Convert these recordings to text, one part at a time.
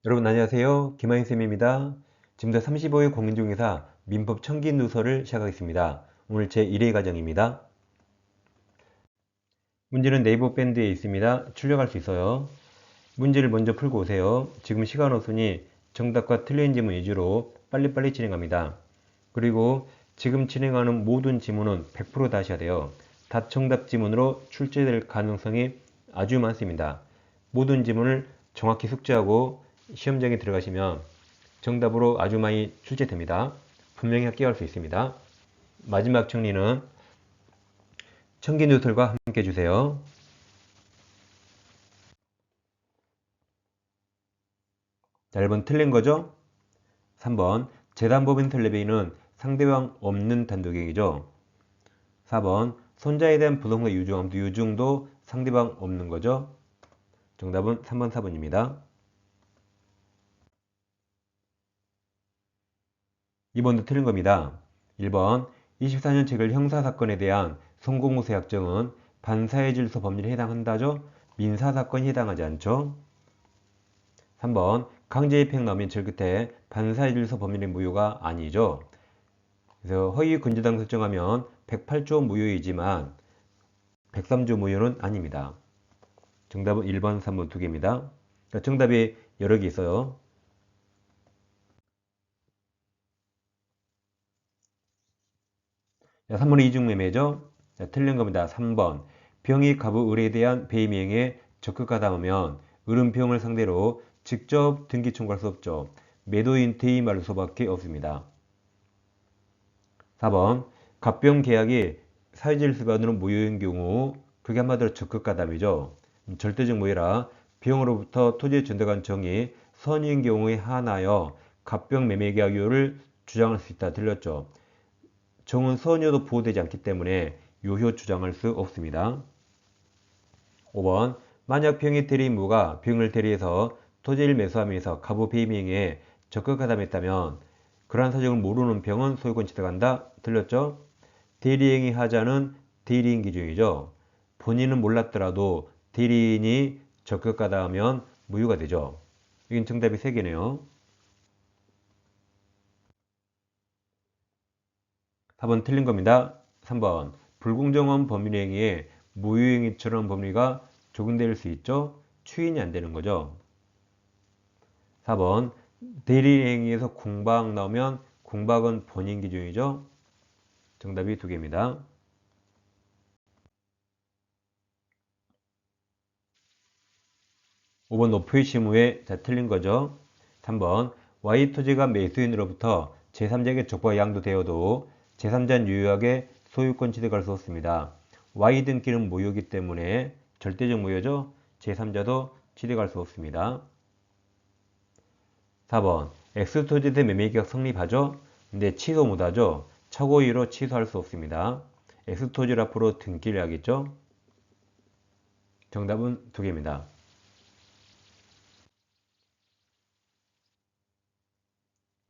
여러분 안녕하세요. 김하인쌤입니다. 지금부터 35회 공인중개사 민법 청기누설을 시작하겠습니다. 오늘 제1회 과정입니다. 문제는 네이버 밴드에 있습니다. 출력할 수 있어요. 문제를 먼저 풀고 오세요. 지금 시간 없으니 정답과 틀린 지문 위주로 빨리빨리 진행합니다. 그리고 지금 진행하는 모든 지문은 100% 다 하셔야 돼요. 다정답 지문으로 출제될 가능성이 아주 많습니다. 모든 지문을 정확히 숙지하고 시험장에 들어가시면 정답으로 아주 많이 출제됩니다. 분명히 합격할 수 있습니다. 마지막 정리는 청기누설과 함께 해주세요. 자, 1번 틀린 거죠? 3번 재단법인 설립인은 상대방 없는 단독행위죠. 4번 손자에 대한 부동산 유증도 상대방 없는 거죠. 정답은 3번 4번입니다. 2번도 틀린 겁니다. 1번 24년 체결 형사사건에 대한 성공무사 약정은 반사회 질서 법률에 해당한다죠? 민사사건이 해당하지 않죠? 3번 강제입행 나오면 제일 끝에 반사회 질서 법률의 무효가 아니죠? 그래서 허위 근저당 설정하면 108조 무효이지만 103조 무효는 아닙니다. 정답은 1번, 3번 두 개입니다. 그러니까 정답이 여러 개 있어요. 자, 3번은 이중매매죠. 자, 틀린 겁니다. 3번 병이 가부 을에 대한 배임행위에 적극하다하면 을은 병을 상대로 직접 등기 청구할 수 없죠. 매도인 대임할 수밖에 없습니다. 4번 갑병 계약이 사회질서반으로 무효인 경우 그게 한마디로 적극가담이죠. 절대적 무효라 병으로부터 토지의 전대관 정이 선인 경우에 한하여 갑병 매매 계약료를 주장할 수 있다. 들렸죠. 정은 선유도 보호되지 않기 때문에 유효 주장할 수 없습니다. 5번 만약 병의 대리인무가 병을 대리해서 토지를 매수하면서 가부 배임행위에 적극가담했다면 그러한 사정을 모르는 병은 소유권 취득한다. 들렸죠? 대리행위 하자는 대리인 기준이죠. 본인은 몰랐더라도 대리인이 적극가담하면 무효가 되죠. 이건 정답이 3개네요. 4번 틀린 겁니다. 3번 불공정한 법률행위에 무효행위처럼 법리가 적용될 수 있죠. 추인이 안 되는 거죠. 4번 대리행위에서 공박 나오면 공박은 본인 기준이죠. 정답이 2개입니다. 5번 노표의 시무에 자 틀린 거죠. 3번 Y 토지가 매수인으로부터 제3자에게 족보가 양도되어도 제3자는 유효하게 소유권 취득할 수 없습니다. Y 등기는 무효이기 때문에 절대적 무효죠. 제3자도 취득할 수 없습니다. 4번 X토지에 대해 매매계약 성립하죠. 근데 취소 못하죠. 착오이유로 취소할 수 없습니다. X토지를 앞으로 등기를 하겠죠. 정답은 2개입니다.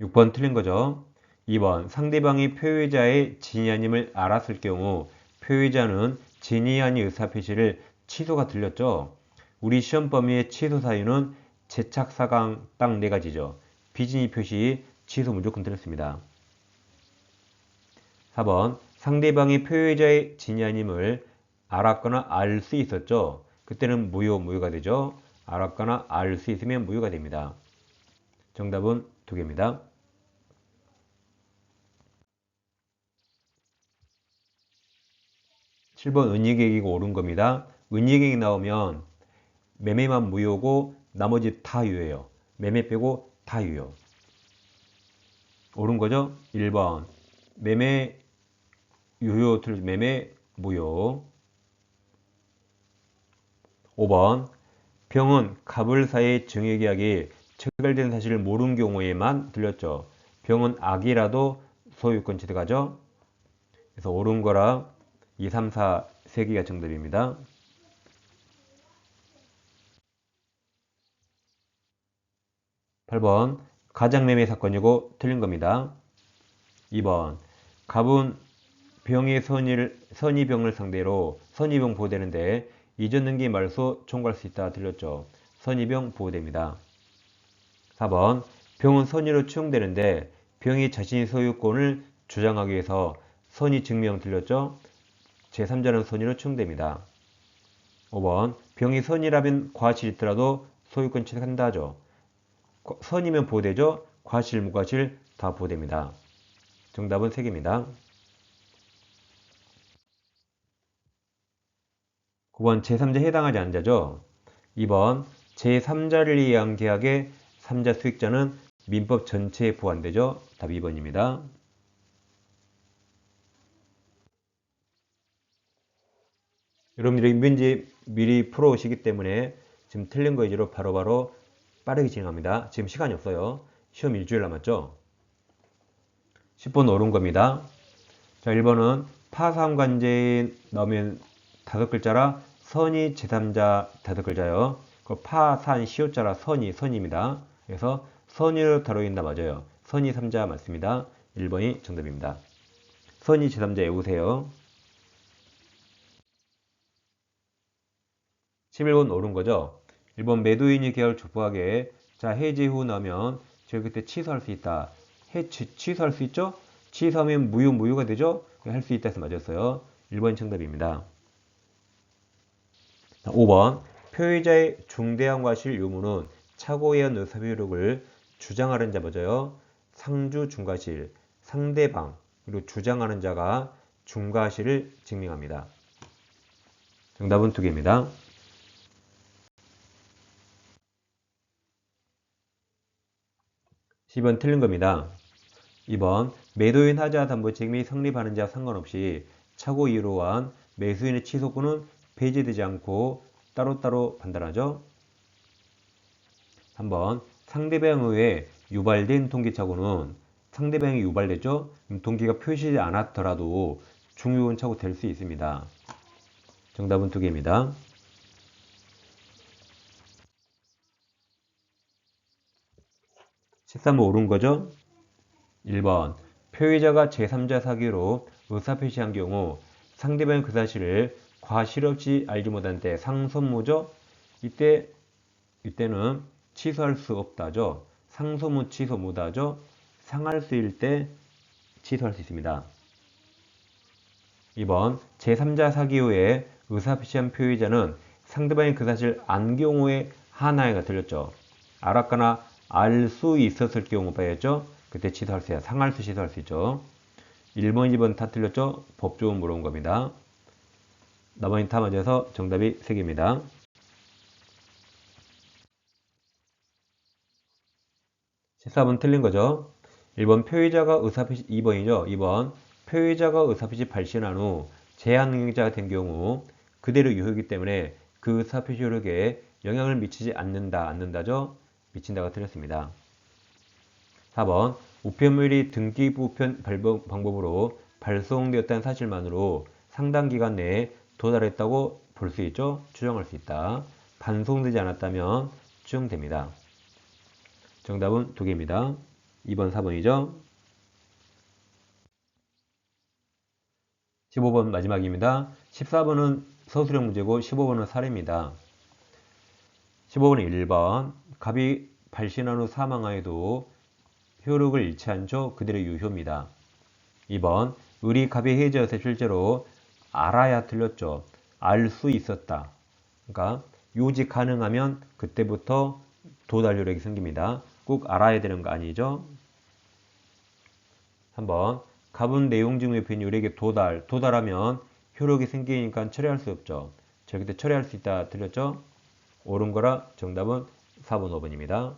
6번 틀린 거죠. 2번 상대방이 표의자의 진위 아님을 알았을 경우 표의자는 진위 아닌 의사표시를 취소가 들렸죠. 우리 시험 범위의 취소 사유는 재착사강 딱 4가지죠. 비진위 표시 취소 무조건 들렸습니다. 4번 상대방이 표의자의 진위 아님을 알았거나 알 수 있었죠. 그때는 무효가 되죠. 알았거나 알 수 있으면 무효가 됩니다. 정답은 2개입니다. 7번 은닉객이고 옳은 겁니다. 은닉객이 나오면 매매만 무효고 나머지 다 유효해요. 매매 빼고 다 유효. 옳은 거죠? 1번 매매 유효 틀린 매매 무효. 5번 병은 갑을 사이의 증여계약이 체결된 사실을 모르는 경우에만 들렸죠. 병은 악이라도 소유권 취득하죠. 그래서 옳은 거라 2, 3, 4 3개가 정답입니다. 8번 가장매매 사건이고 틀린 겁니다. 2번 갑은 병의 선의병을 상대로 선의병 보호되는데 이전 등기 말소 청구할 수 있다. 들렸죠. 선의병 보호됩니다. 4번 병은 선의로 추용되는데 병이 자신의 소유권을 주장하기 위해서 선의 증명 틀렸죠? 제3자는 선의로 추용됩니다. 5번 병이 선의라면 과실이 있더라도 소유권 취득한다 하죠. 선이면 보호되죠? 과실, 무과실 다 보호됩니다. 정답은 3개입니다. 9번 제3자에 해당하지 않는 자죠. 2번 제3자를 위한 계약의 3자 수익자는 민법 전체에 포함되죠. 답 2번입니다. 여러분들이 문제 미리 풀어오시기 때문에 지금 틀린 거 위주로 바로바로 빠르게 진행합니다. 지금 시간이 없어요. 시험 일주일 남았죠. 10번 옳은 겁니다. 자, 1번은 파상관제에 넣으면 5글자라 선이 제3자 5글자요. 그 파산 시옷자라 선입니다. 그래서 선의로 다루인다 맞아요. 선이 3자 맞습니다. 1번이 정답입니다. 선이 제3자 외우세요. 11번 옳은 거죠. 1번 매도인이 계약을 촉구하게 자 해지 후 나면 저희 그때 취소할 수 있다. 취소할 수 있죠? 취소하면 무효가 되죠? 할 수 있다 해서 맞았어요. 1번이 정답입니다. 5번 표의자의 중대한 과실 유무는 착오에 의한 의사표력을 주장하는 자 맞아요. 상주 중과실, 상대방 그리고 주장하는 자가 중과실을 증명합니다. 정답은 2개입니다. 10번 틀린 겁니다. 2번 매도인 하자 담보 책임이 성립하는 자 상관없이 착오 이유로 한 매수인의 취소권은 배제되지 않고 따로따로 판단하죠. 3번 상대방에 의해 유발된 동기착오는 상대방이 유발됐죠. 동기가 표시되지 않았더라도 중요한 착오 될 수 있습니다. 정답은 2개입니다. 13번 옳은 거죠? 1번 표의자가 제3자 사기로 의사표시한 경우 상대방이 그 사실을 과실 없이 알지 못한 때 상소무죠. 이때는 취소할 수 없다죠. 상소무 취소 못하죠. 상할 수일 때 취소할 수 있습니다. 2번 제3자 사기 후에 의사표시한 표의자는 상대방이 그 사실 안 경우에 하나에가 들렸죠. 알았거나 알 수 있었을 경우 봐야죠. 그때 취소할 수 있어요. 상할 수 취소할 수 있죠. 1번, 2번 다 틀렸죠? 법조문 물어본 겁니다. 나머지 다 맞아서 정답이 3개입니다. 14번 틀린 거죠? 1번 표의자가 의사표시 2번이죠. 2번 표의자가 의사표시 발신한 후 제한응용자가 된 경우 그대로 유효이기 때문에 그 의사표시 효력에 영향을 미치지 않는다죠? 미친다가 틀렸습니다. 4번 우편물이 등기부 우편 방법으로 발송되었다는 사실만으로 상당 기간 내에 도달했다고 볼 수 있죠? 추정할 수 있다. 반송되지 않았다면 추정됩니다. 정답은 2개입니다. 2번, 4번이죠. 15번 마지막입니다. 14번은 서술형 문제고 15번은 사례입니다. 15번은 1번 갑이 발신한 후 사망하여도 효력을 잃지 않죠. 그대로 유효입니다. 2번 을이 갑이 해지해서 실제로 알아야 틀렸죠. 알 수 있었다. 그러니까 요지 가능하면 그때부터 도달 효력이 생깁니다. 꼭 알아야 되는 거 아니죠? 3번 갑은 내용 증후의 표현이 을에게 도달하면 효력이 생기니까 처리할 수 없죠. 저기 때 처리할 수 있다 틀렸죠? 옳은 거라 정답은 4번, 5번입니다.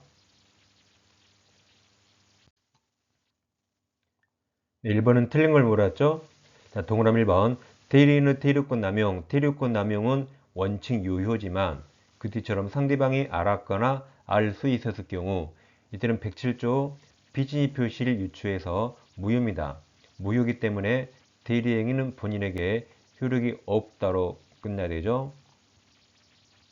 1번은 틀린 걸 몰았죠? 자, 동그라미 1번. 대리인의 대리권 남용은 원칙 유효지만 그 뒤처럼 상대방이 알았거나 알 수 있었을 경우 이때는 107조 비진의 표시를 유추해서 무효입니다. 무효이기 때문에 대리행위는 본인에게 효력이 없다로 끝나야 되죠.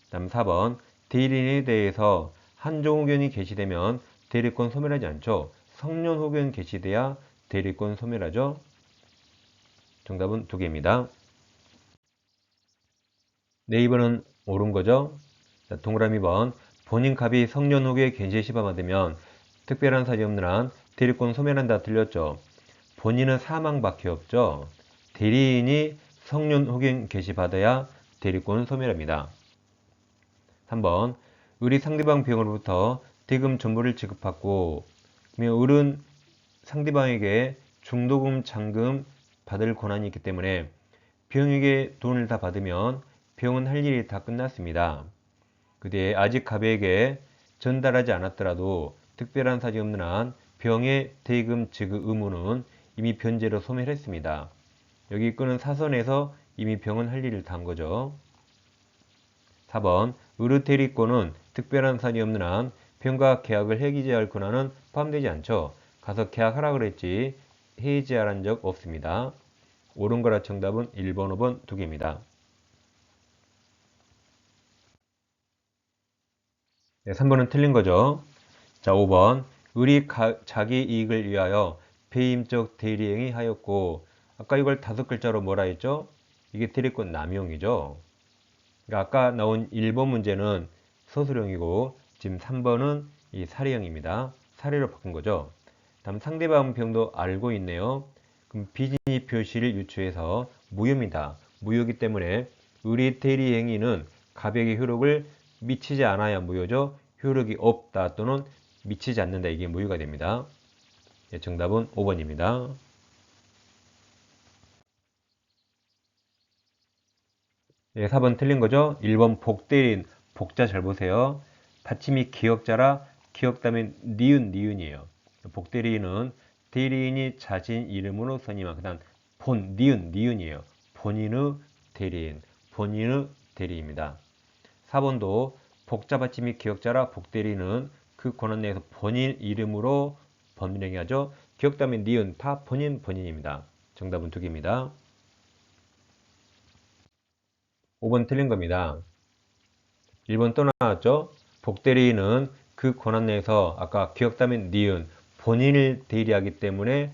다음 4번. 대리인에 대해서 한정 의견이 게시되면 대리권 소멸하지 않죠. 성년 의견 게시돼야 대리권 소멸하죠. 정답은 2개입니다. 네, 2번은 옳은 거죠. 자, 동그라미 번 본인 갑이 성년 후에 겐시에 시바받으면 특별한 사정이 없는 한 대리권 소멸한다 틀렸죠. 본인은 사망밖에 없죠. 대리인이 성년 후견 개시받아야 대리권은 소멸합니다. 3번 을이 상대방 비용으로부터 대금 전부를 지급받고 그러면 을은 상대방에게 중도금, 잔금 받을 권한이 있기 때문에 비용에게 돈을 다 받으면 비용은 할 일이 다 끝났습니다. 그 뒤에 아직 갑에게 전달하지 않았더라도 특별한 사정이 없는 한 병의 대금 지급 의무는 이미 변제로 소멸했습니다. 여기 끄는 사선에서 이미 병은 할 일을 다 한 거죠. 4번 의르테리권은 특별한 사정이 없는 한 병과 계약을 해지할 권한은 포함되지 않죠. 가서 계약하라 그랬지 해지하란 적 없습니다. 옳은 거라 정답은 1번, 5번 두 개입니다. 네, 3번은 틀린 거죠. 자, 5번 을이 자기 이익을 위하여 배임적 대리행위 하였고 아까 이걸 5글자로 뭐라 했죠? 이게 대리권 남용이죠. 그러니까 아까 나온 1번 문제는 서술형이고 지금 3번은 이 사례형입니다. 사례로 바꾼 거죠. 다음 상대방 병도 알고 있네요. 그럼 비진입 표시를 유추해서 무효입니다. 무효이기 때문에 을이 대리행위는 갑에게 효력을 미치지 않아야 무효죠. 효력이 없다 또는 미치지 않는다 이게 무효가 됩니다. 네, 정답은 5번입니다. 네, 4번 틀린 거죠. 1번 복대리인 복자 잘 보세요. 받침이 기역자라 기역다면 니은이에요. 복대리인은 대리인이 자신 이름으로 선임한 그다음 본 니은이에요. 본인의 대리인, 본인의 대리입니다. 4번도 복자 받침이 기역자라 복대리인은 그 권한 내에서 본인 이름으로 법령하죠. 기역다면 니은 다 본인입니다. 정답은 두 개입니다. 5번 틀린 겁니다. 1번 또 나왔죠? 복대리인은 그 권한 내에서 아까 기억다면 니은 본인을 대리하기 때문에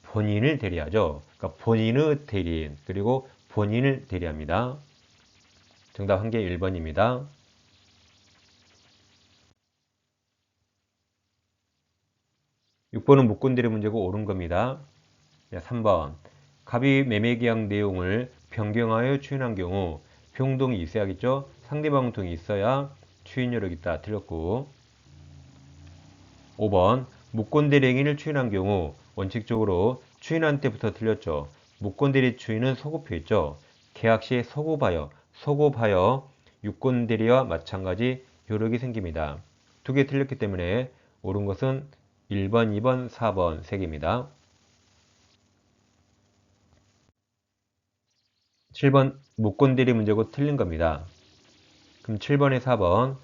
본인을 대리하죠. 그러니까 본인의 대리인 그리고 본인을 대리합니다. 정답 한 개 1번입니다. 6번은 무권대리 문제고 옳은 겁니다. 3번 갑이 매매계약 내용을 변경하여 추인한 경우 병동이 있어야겠죠? 상대방 동이 있어야 추인 여력이 있다. 틀렸고 5번 무권대리 행위를 추인한 경우 원칙적으로 추인한 때부터 틀렸죠. 무권대리 추인은 소급했죠. 계약 시 소급하여 유권대리와 마찬가지 효력이 생깁니다. 두 개 틀렸기 때문에 옳은 것은 1번, 2번, 4번 3개입니다. 7번 무권대리 문제고 틀린 겁니다. 그럼 7번에 4번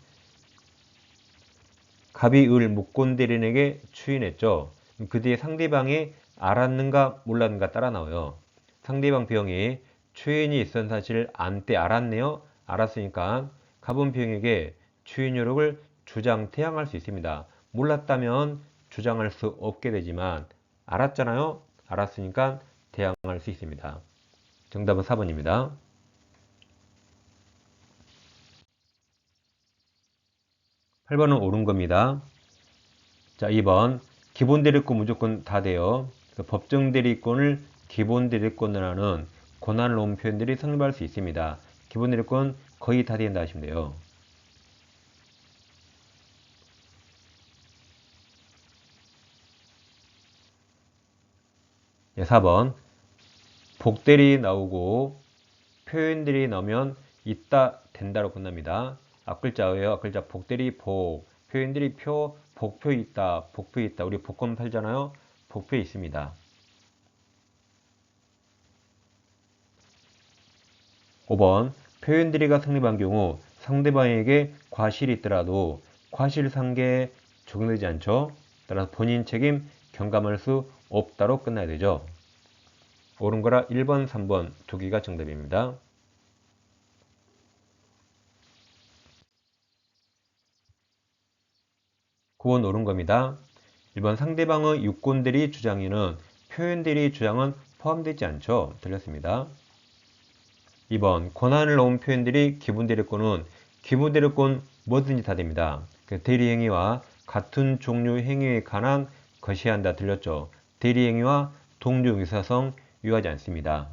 갑이 을 무권대리인에게 추인했죠. 그 뒤에 상대방이 알았는가 몰랐는가 따라 나와요. 상대방 비용이 추인이 있었던 사실을 안때 알았네요. 알았으니까 갑은 비용에게 추인 요력을 주장 태양할 수 있습니다. 몰랐다면 주장할 수 없게 되지만 알았잖아요. 알았으니까 대항할 수 있습니다. 정답은 4번입니다. 8번은 옳은 겁니다. 자, 2번 기본 대리권 무조건 다 돼요. 법정 대리권을 기본 대리권으로 하는 권한을 놓은 표현들이 성립할 수 있습니다. 기본 대리권 거의 다 된다 하시면 돼요. 네, 4번 복대리 나오고 표현들이 나오면 있다 된다로 끝납니다. 앞글자예요. 앞글자 복대리 복 표현들이 복표 있다 우리 복권 팔잖아요. 복표 있습니다. 5번 표현들이가 성립한 경우 상대방에게 과실이 있더라도 과실상계에 적용되지 않죠. 따라서 본인 책임 경감할 수 없다로 끝나야 되죠. 옳은 거라 1번, 3번 두 개가 정답입니다. 9번 옳은 겁니다. 1번 상대방의 유권대리 주장에는 표현대리 주장은 포함되지 않죠. 틀렸습니다. 2번 권한을 놓은 표현들이 기본대리권은 기본대리권 뭐든지 다 됩니다. 대리행위와 같은 종류 행위에 관한 것이 한다 들렸죠. 대리행위와 동종 의사성 유효하지 않습니다.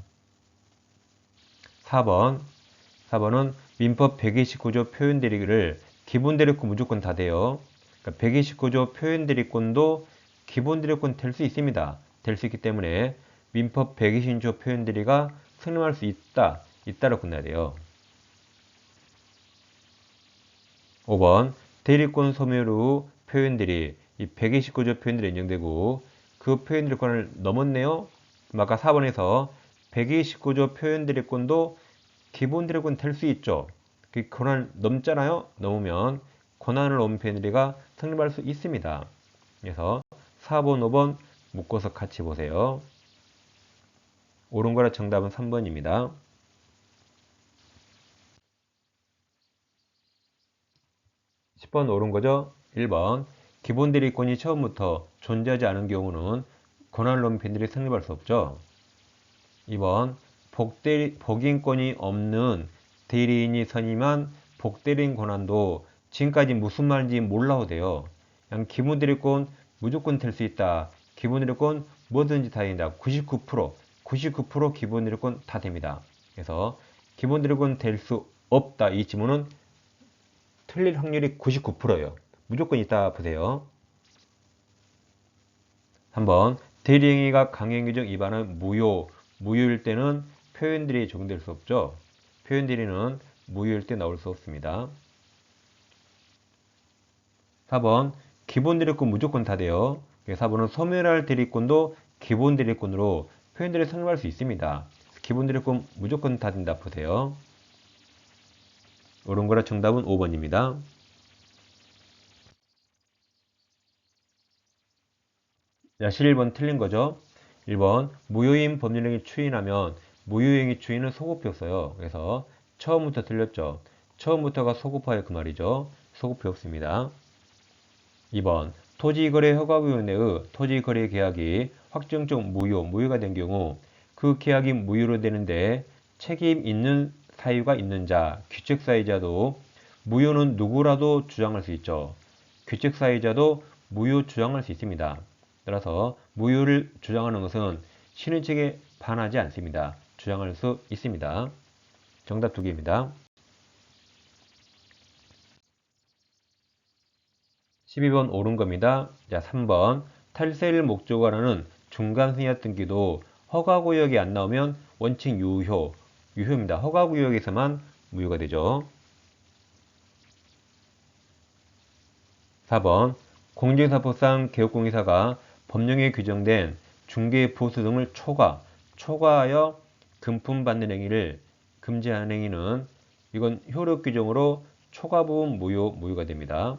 4번은 민법 129조 표현대리를 기본대리권 무조건 다 돼요. 129조 표현대리권도 기본대리권 될 수 있습니다. 될 수 있기 때문에 민법 120조 표현대리가 성립할 수 있다로 끝나야 돼요. 5번 대리권 소멸 후 표현들이 이 129조 표현들이 인정되고 그 표현들권을 넘었네요. 아까 4번에서 129조 표현들권도 기본대리권 될 수 있죠. 그 권한을 넘잖아요. 넘으면 권한을 넘은 표현들이가 성립할 수 있습니다. 그래서 4번, 5번 묶어서 같이 보세요. 옳은 거라 정답은 3번입니다. 10번 옳은 거죠? 1번 기본대리권이 처음부터 존재하지 않은 경우는 권한을 넘은 표현들이 성립할 수 없죠. 2번 복인권이 없는 대리인이 선임한 복대리인 권한도 지금까지 무슨 말인지 몰라도 돼요. 그냥 기본대리권 무조건 될 수 있다. 기본대리권 뭐든지 다 된다. 99% 기본대리권 다 됩니다. 그래서 기본대리권 될 수 없다. 이 지문은 틀릴 확률이 99%예요. 무조건 있다 보세요. 3번 대리행위가 강행규정 위반은 무효일 때는 표현들이 적용될 수 없죠. 표현들이는 무효일 때 나올 수 없습니다. 4번 기본대리권 무조건 다 돼요. 4번은 소멸할 대리권도 기본대리권으로 표현들이 성립할 수 있습니다. 기본대리권 무조건 다 된다 보세요. 옳은 거라 정답은 5번입니다. 자, 11번 틀린 거죠. 1번 무효인 법률행위 추인하면 무효행위 추인은 소급표 써요. 그래서 처음부터 틀렸죠. 처음부터가 소급하여 그 말이죠. 소급표 없습니다. 2번 토지거래 허가위원회의 토지거래 계약이 확정적 무효가 된 경우 그 계약이 무효로 되는데 책임 있는 사유가 있는 자, 규책 사유자도 무효는 누구라도 주장할 수 있죠. 규책 사유자도 무효 주장할 수 있습니다. 따라서 무효를 주장하는 것은 신의 책에 반하지 않습니다. 주장할 수 있습니다. 정답 2개입니다. 12번 옳은 겁니다. 자, 3번 탈세를 목적으로 하는 중간승인협 등기도 허가구역이 안 나오면 원칙 유효입니다. 허가구역에서만 무효가 되죠. 4번 공정사법상 개업공개사가 법령에 규정된 중개 보수 등을 초과하여 금품받는 행위를 금지하는 행위는 이건 효력 규정으로 초과 부분 무효가 됩니다.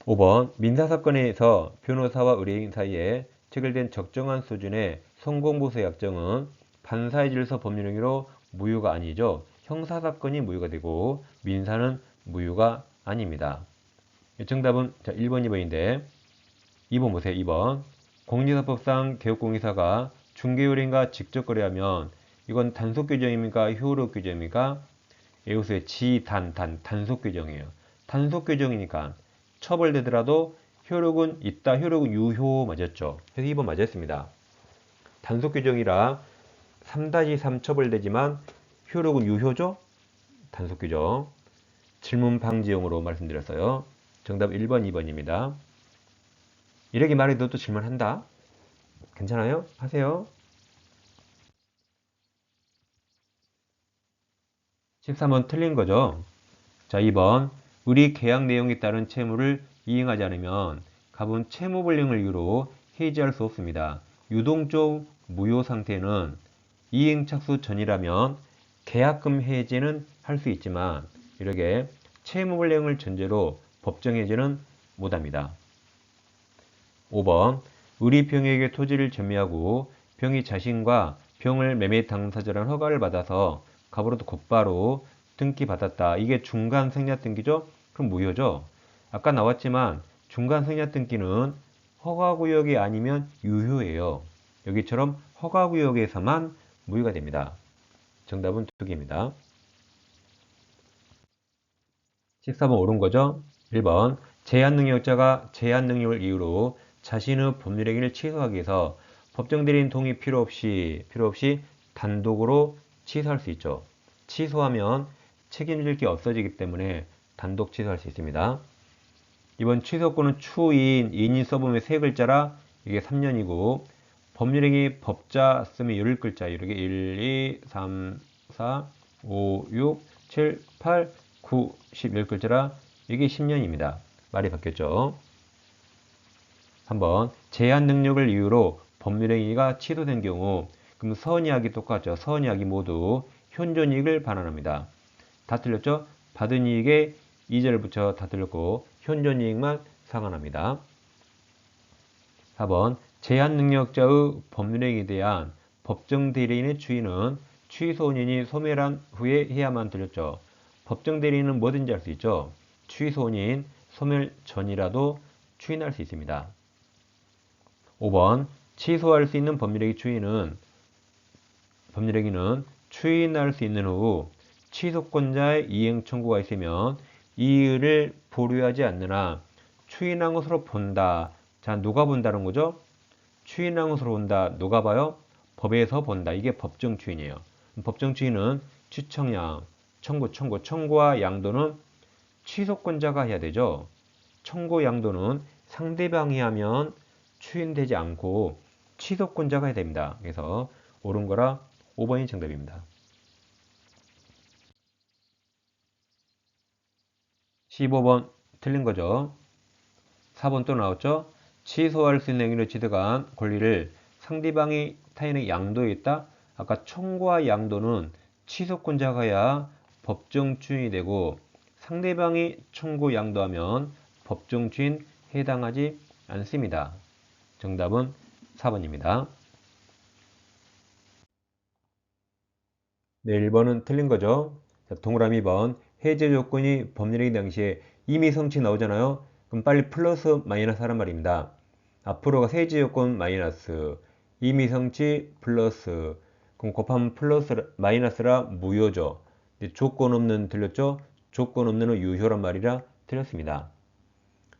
5번 민사사건에서 변호사와 의뢰인 사이에 체결된 적정한 수준의 성공보수 약정은 판사의 질서 법률행위로 무효가 아니죠. 형사사건이 무효가 되고 민사는 무효가 아닙니다. 정답은 1번, 2번인데 2번 보세요. 2번 공직사법상 개업공개사가 중개의뢰인과 직접 거래하면 이건 단속 규정입니까? 효력 규정입니까? 여기서의 단속 규정이에요. 단속 규정이니까 처벌되더라도 효력은 있다. 효력은 유효 맞았죠. 그래서 2번 맞았습니다. 단속 규정이라 3-3 처벌되지만 효력은 유효죠? 단속 규정. 질문 방지용으로 말씀드렸어요. 정답 1번, 2번입니다. 이렇게 말해도 또 질문한다. 괜찮아요? 하세요. 13번 틀린 거죠. 자, 2번 우리 계약 내용에 따른 채무를 이행하지 않으면 갑은 채무불이행을 이유로 해지할 수 없습니다. 유동적 무효 상태는 이행 착수 전이라면 계약금 해지는 할 수 있지만 이렇게 채무불이행을 전제로 법정 해지는 못합니다. 5번 우리 병에게 토지를 점유하고 병이 자신과 병을 매매 당사자라는 허가를 받아서 갑으로부터 곧바로 등기받았다. 이게 중간 생략 등기죠? 그럼 무효죠? 아까 나왔지만 중간 생략 등기는 허가구역이 아니면 유효예요. 여기처럼 허가구역에서만 무효가 됩니다. 정답은 2개입니다. 14번 옳은 거죠? 1번 제한 능력자가 제한 능력을 이유로 자신의 법률 행위를 취소하기 위해서 법정 대리인 동의 필요 없이 단독으로 취소할 수 있죠. 취소하면 책임질 게 없어지기 때문에 단독 취소할 수 있습니다. 이번 취소권은 추인, 인인 써보면 3글자라 이게 3년이고 법률행위 법자 쓰면 10글자 이렇게 1, 2, 3, 4, 5, 6, 7, 8, 9, 10, 10글자라 이게 10년입니다. 말이 바뀌었죠. 한번 제한 능력을 이유로 법률행위가 취소된 경우 그럼 선이악이 똑같죠. 선이악이 모두 현존이익을 반환합니다. 다 틀렸죠? 받은 이익에 이자를 붙여 다 틀렸고 현존이익만 상환합니다. 4번 제한 능력자의 법률행위에 대한 법정 대리인의 추인은 취소인이 소멸한 후에 해야만 틀렸죠. 법정 대리인은 뭐든지 할 수 있죠. 취소인 소멸 전이라도 추인할 수 있습니다. 5번 취소할 수 있는 법률행위는 추인할 수 있는 후 취소권자의 이행 청구가 있으면 이의를 보류하지 않느나 추인한 것으로 본다. 자, 누가 본다는 거죠? 추인한 것으로 본다. 누가 봐요? 법에서 본다. 이게 법정 추인이에요. 법정 추인은 추청량, 청구와 양도는 취소권자가 해야 되죠. 청구 양도는 상대방이 하면 추인되지 않고 취소권자가 해야 됩니다. 그래서 옳은 거라 5번이 정답입니다. 15번 틀린 거죠. 4번 또 나왔죠. 취소할 수 있는 행위를 취득한 권리를 상대방이 타인에게 양도했다. 아까 청구와 양도는 취소권자가 해야 법정 추인이 되고 상대방이 청구 양도하면 법정 추인 해당하지 않습니다. 정답은 4번입니다. 네, 1번은 틀린 거죠. 자, 동그라미 2번 해제 조건이 법률행위 당시에 이미 성취 나오잖아요. 그럼 빨리 플러스 마이너스 하란 말입니다. 앞으로가 해제 조건 마이너스 이미 성취 플러스 그럼 곱하면 플러스 마이너스라 무효죠. 조건 없는 틀렸죠? 조건 없는은 유효란 말이라 틀렸습니다.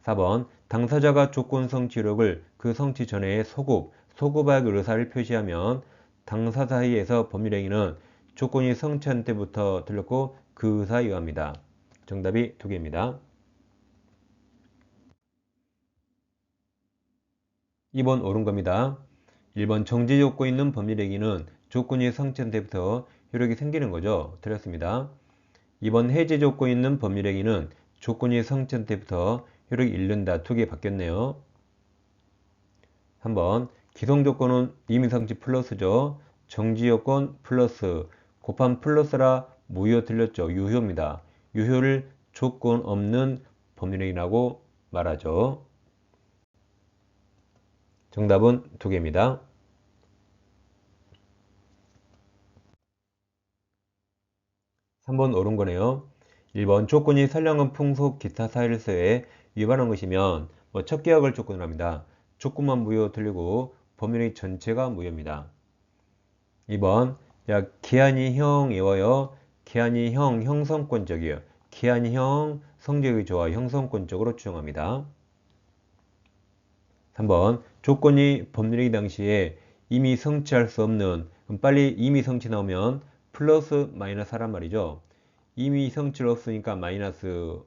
4번 당사자가 조건 성취 이력을 그 성취 전에 소급하기 의사를 표시하면 당사 사이에서 법률행위는 조건이 성취한 때부터 틀렸고 그 의사에 의합니다. 정답이 2개입니다. 2번 옳은 겁니다. 1번 정지 조건이 있는 법률행위는 조건이 성취한 때부터 효력이 생기는 거죠. 틀렸습니다. 2번 해제 조건이 있는 법률행위는 조건이 성취한 때부터 효력이 잃는다. 2개 바뀌었네요. 3번 기성조건은 이미 성취 플러스죠. 정지요건 플러스 곱한 플러스라 무효 틀렸죠. 유효입니다. 유효를 조건 없는 법률행위라고 말하죠. 정답은 2개입니다. 3번 옳은 거네요. 1번 조건이 선량한 풍속 기타 사실서에 위반한 것이면 첫 계약을 조건으로 합니다. 조건만 무효 틀리고 법률행위 전체가 무효입니다. 2번 기한이 형 외워요. 기한이 형 형성권적이에요. 기한이 형 성적이 좋아 형성권적으로 추정합니다. 3번 조건이 법률행위 당시에 이미 성취할 수 없는 그럼 빨리 이미 성취 나오면 플러스 마이너스 하란 말이죠. 이미 성취를 없으니까 마이너스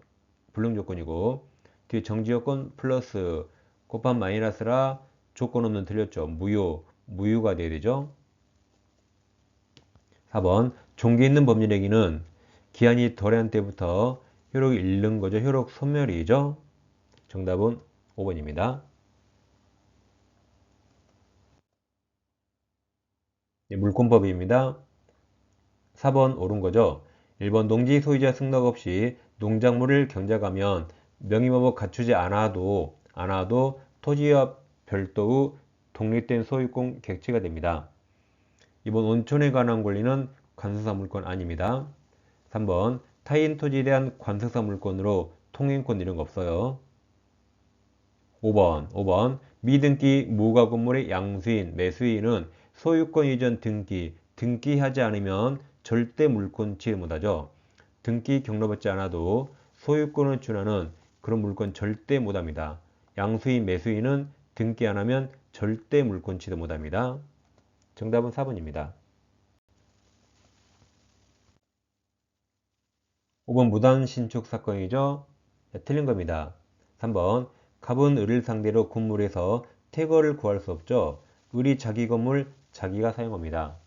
불능조건이고 뒤에 정지요건 플러스 곱한 마이너스라 조건 없는 틀렸죠. 무효가 돼야 되죠. 4번 종기 있는 법률행위는 기한이 도래한 때부터 효력이 잃는 거죠. 효력 소멸이죠. 정답은 5번입니다. 네, 물권법입니다. 4번 옳은 거죠. 1번 농지 소유자 승낙 없이 농작물을 경작하면 명의법을 갖추지 않아도 토지와 별도의 독립된 소유권 객체가 됩니다. 2번 온천에 관한 권리는 관세사 물권 아닙니다. 3번 타인 토지에 대한 관세사 물권으로 통행권 이런 거 없어요. 5번 미등기 무가 건물의 양수인 매수인은 소유권 이전 등기하지 않으면 절대 물권 취득 못하죠. 등기 경로받지 않아도 소유권을 준하는 그런 물권 절대 못합니다. 양수인, 매수인은 등기 안 하면 절대 물권 취득 못합니다. 정답은 4번입니다. 5번 무단 신축 사건이죠. 네, 틀린 겁니다. 3번 갑은 을을 상대로 건물에서 퇴거를 구할 수 없죠. 을이 자기 건물 자기가 사용합니다.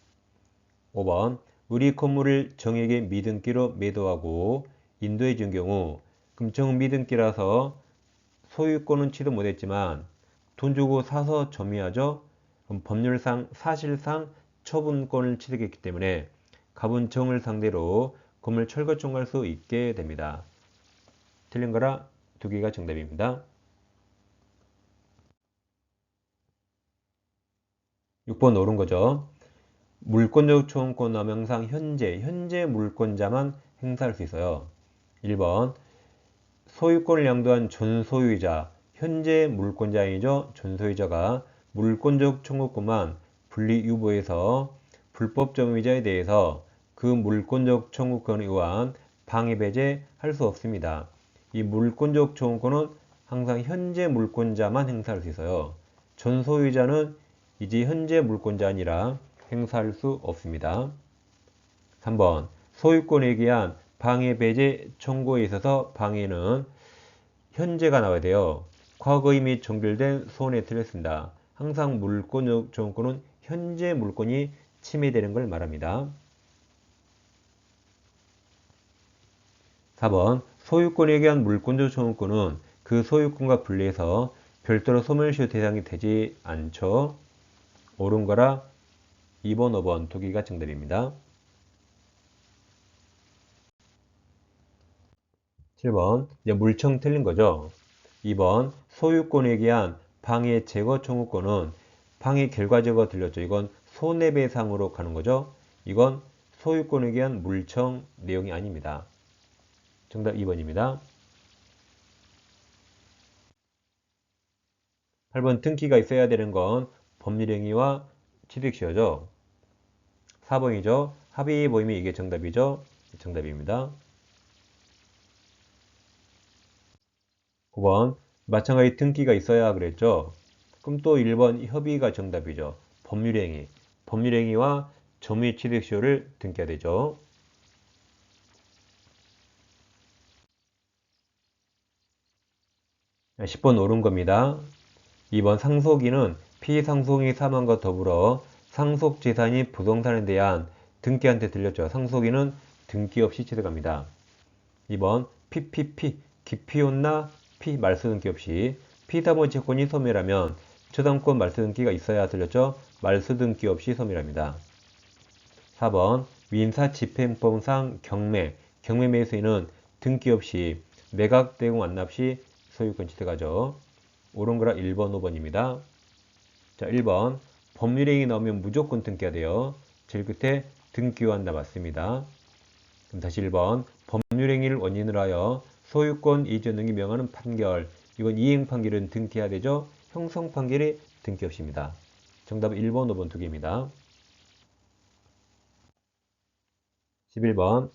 5번 을이 건물을 정에게 미등기로 매도하고 인도해 준 경우 금정 미등기라서 소유권은 취득 못했지만 돈 주고 사서 점유하죠. 그럼 법률상 사실상 처분권을 취득했기 때문에 갑은 정을 상대로 건물 철거 청구할 수 있게 됩니다. 틀린 거라 두 개가 정답입니다. 6번 옳은 거죠. 물권적 초험권 남용상 현재 물권자만 행사할 수 있어요. 1번 소유권을 양도한 전소유자, 현재 물권자이죠. 전소유자가 물권적 청구권만 분리 유보해서 불법 점유자에 대해서 그 물권적 청구권에 의한 방해 배제할 수 없습니다. 이 물권적 청구권은 항상 현재 물권자만 행사할 수 있어요. 전소유자는 이제 현재 물권자 아니라 행사할 수 없습니다. 3번 소유권에 의한 방해 배제 청구에 있어서 방해는 현재가 나와야 돼요. 과거 이미 종결된 소원에 틀렸습니다. 항상 물권적 청구권은 현재 물권이 침해되는 걸 말합니다. 4번 소유권에 의한 물권적 청구권은 그 소유권과 분리해서 별도로 소멸시효 대상이 되지 않죠. 옳은 거라 2번, 5번 두 개가 정답입니다. 7번 이제 물청 틀린 거죠. 2번 소유권에 의한 방해 제거 청구권은 방해 결과 제거 들렸죠. 이건 손해배상으로 가는 거죠. 이건 소유권에 의한 물청 내용이 아닙니다. 정답 2번입니다. 8번 등기가 있어야 되는 건 법률행위와 취득시효죠. 4번이죠. 합의 모임이 이게 정답이죠. 정답입니다. 9번 마찬가지 등기가 있어야 그랬죠. 그럼 또 1번 협의가 정답이죠. 법률행위. 법률행위와 점유의 취득시효를 등기해야 되죠. 10번 옳은 겁니다. 2번 상속인은 피상속인의 사망과 더불어 상속재산이 부동산에 대한 등기한테 들렸죠. 상속인은 등기 없이 취득합니다. 2번 PPP 기피혼나 피 말소등기 없이 피담보 채권이 소멸하면 저당권 말소등기가 있어야 들렸죠. 말소등기 없이 소멸합니다. 4번 민사집행법상 경매 매수인은 등기 없이 매각 대공 완납 시 소유권 취득하죠. 옳은 거라 1번, 5번입니다. 자, 1번 법률행위 나오면 무조건 등기해야 돼요. 제일 끝에 등기요한다 맞습니다. 그럼 다시 1번 법률행위를 원인으로 하여 소유권 이전 등기 명하는 판결. 이건 이행 판결은 등기해야 되죠. 형성 판결이 등기 없입니다. 정답은 1번, 5번 두 개입니다. 11번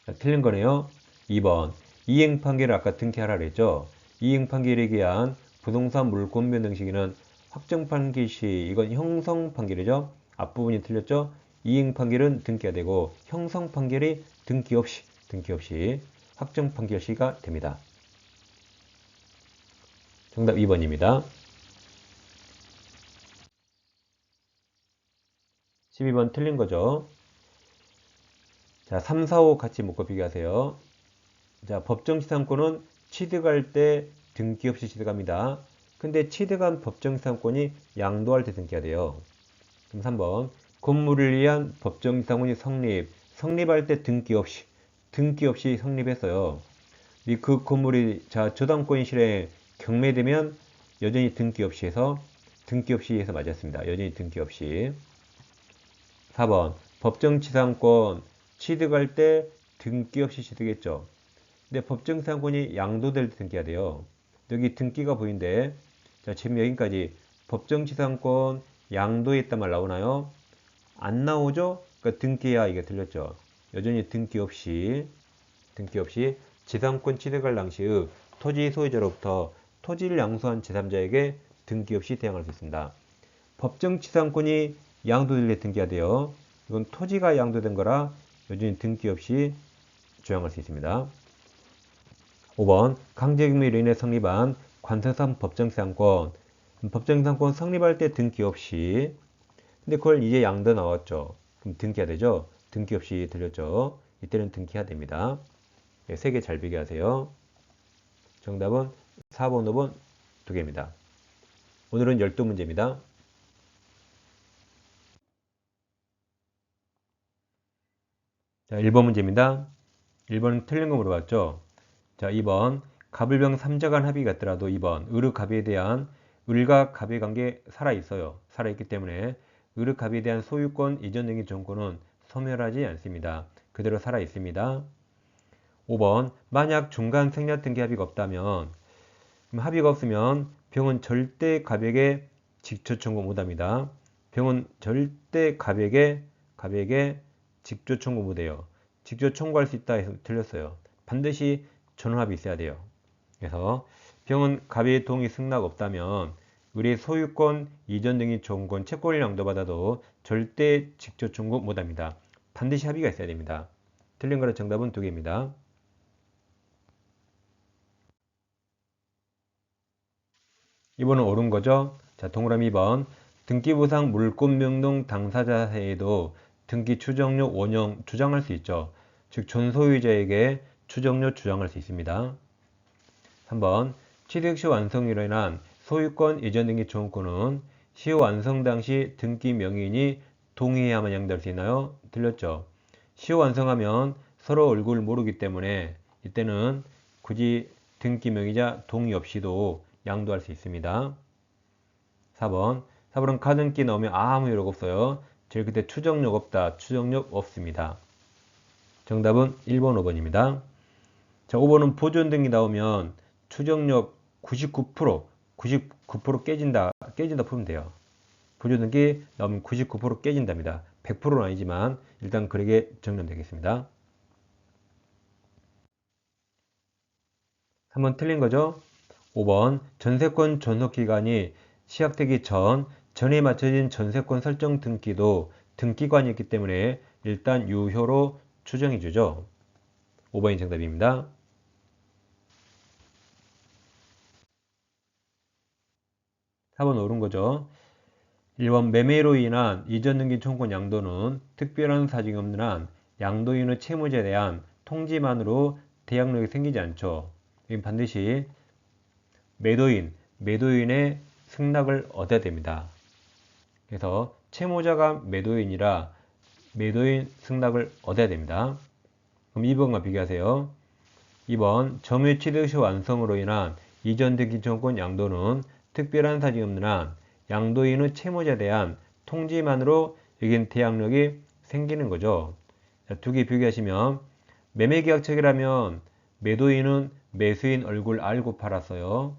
자, 틀린 거네요. 2번 이행 판결을 아까 등기하라 그랬죠. 이행 판결에 의한 부동산 물권 변동 시기는 확정 판결 시 이건 형성 판결이죠. 앞부분이 틀렸죠. 이행 판결은 등기가 되고 형성 판결이 등기 없이 확정 판결 시가 됩니다. 정답 2번입니다. 12번 틀린 거죠. 자, 3, 4, 5 같이 묶어 비교하세요. 자, 법정지상권은 취득할 때 등기 없이 취득합니다. 근데 취득한 법정지상권이 양도할 때 등기가 돼요. 그럼 3번 건물을 위한 법정지상권이 성립할 때 등기 없이 성립했어요. 그 건물이 자 저당권 실에 경매되면 여전히 등기 없이 해서 맞았습니다. 여전히 등기 없이. 4번 법정지상권 취득할 때 등기 없이 취득했죠. 근데 법정지상권이 양도될 때 등기가 돼요. 여기 등기가 보이는데 자 지금 여기까지 법정지상권 양도했단 말 나오나요? 안 나오죠? 그러니까 등기해야 이게 틀렸죠. 여전히 등기 없이 지상권 취득할 당시의 토지 소유자로부터 토지를 양수한 제3자에게 등기 없이 대항할 수 있습니다. 법정 지상권이 양도될 때 등기가 돼요. 이건 토지가 양도된 거라 여전히 등기 없이 조항할 수 있습니다. 5번 강제징용으로 인해 성립한 관세상 법정지상권. 법정지상권 성립할 때 등기 없이, 근데 그걸 이제 양도 나왔죠. 그럼 등기해야 되죠. 등기 없이 들렸죠. 이때는 등기해야 됩니다. 네, 3개 잘 비교하세요. 정답은 4번, 5번 2개입니다. 오늘은 12문제입니다. 자, 1번 문제입니다. 1번은 틀린 거 물어봤죠. 자, 2번 갑을병 3자 간 합의가 있더라도 2번 을의 갑의에 대한 을과 갑의 관계 살아있어요. 살아있기 때문에 을의 갑의에 대한 소유권 이전 등기 정권은 소멸하지 않습니다. 그대로 살아있습니다. 5번 만약 중간 생략 등기 합의가 없다면, 합의가 없으면 병은 절대 갑에게 직접 청구 못합니다. 병은 절대 갑에게 직접 청구 못해요. 직접 청구할 수 있다 해서 틀렸어요. 반드시 전원합이 있어야 돼요. 그래서 병은 갑의 동의 승낙 없다면 을의 소유권 이전 등기 청구권 채권을 양도받아도 절대 직접 청구 못합니다. 반드시 합의가 있어야 됩니다. 틀린 거는 정답은 2개입니다. 이번은 옳은 거죠. 자, 동그라미 2번 등기부상 물권명동 당사자 사이에도 등기 추정료 원형 주장할 수 있죠. 즉 존소유자에게 추정료 주장할 수 있습니다. 3번 취득시 완성으로 인한 소유권 이전 등기 청구권은 시효 완성 당시 등기 명의인이 동의해야만 양도할 수 있나요? 틀렸죠. 시효 완성하면 서로 얼굴 모르기 때문에 이때는 굳이 등기 명의자 동의 없이도 양도할 수 있습니다. 4번은 가등기 나오면 아무 효력 없어요. 제일 끝에 추정력 없다. 추정력 없습니다. 정답은 1번, 5번입니다. 자, 5번은 보존등기 나오면 추정력 99% 깨진다 풀면 돼요. 보존등기 나오면 99% 깨진답니다. 100%는 아니지만 일단 그렇게 정리되겠습니다. 3번 틀린 거죠? 5번 전세권 존속기간이 시작되기 전에 맞춰진 전세권 설정 등기도 등기관이었기 때문에 일단 유효로 추정해주죠. 5번이 정답입니다. 4번 옳은 거죠. 1번 매매로 인한 이전 등기 청구권 양도는 특별한 사정이 없는 한 양도인의 채무자에 대한 통지만으로 대항력이 생기지 않죠. 이건 반드시 매도인의 승낙을 얻어야 됩니다. 그래서 채무자가 매도인이라 매도인 승낙을 얻어야 됩니다. 그럼 2번과 비교하세요. 2번 점유 취득 시 완성으로 인한 이전 등기 청구권 양도는 특별한 사정이 없는 한 양도인의 채무자에 대한 통지만으로 여긴 대항력이 생기는 거죠. 두 개 비교하시면 매매계약책이라면 매도인은 매수인 얼굴 알고 팔았어요.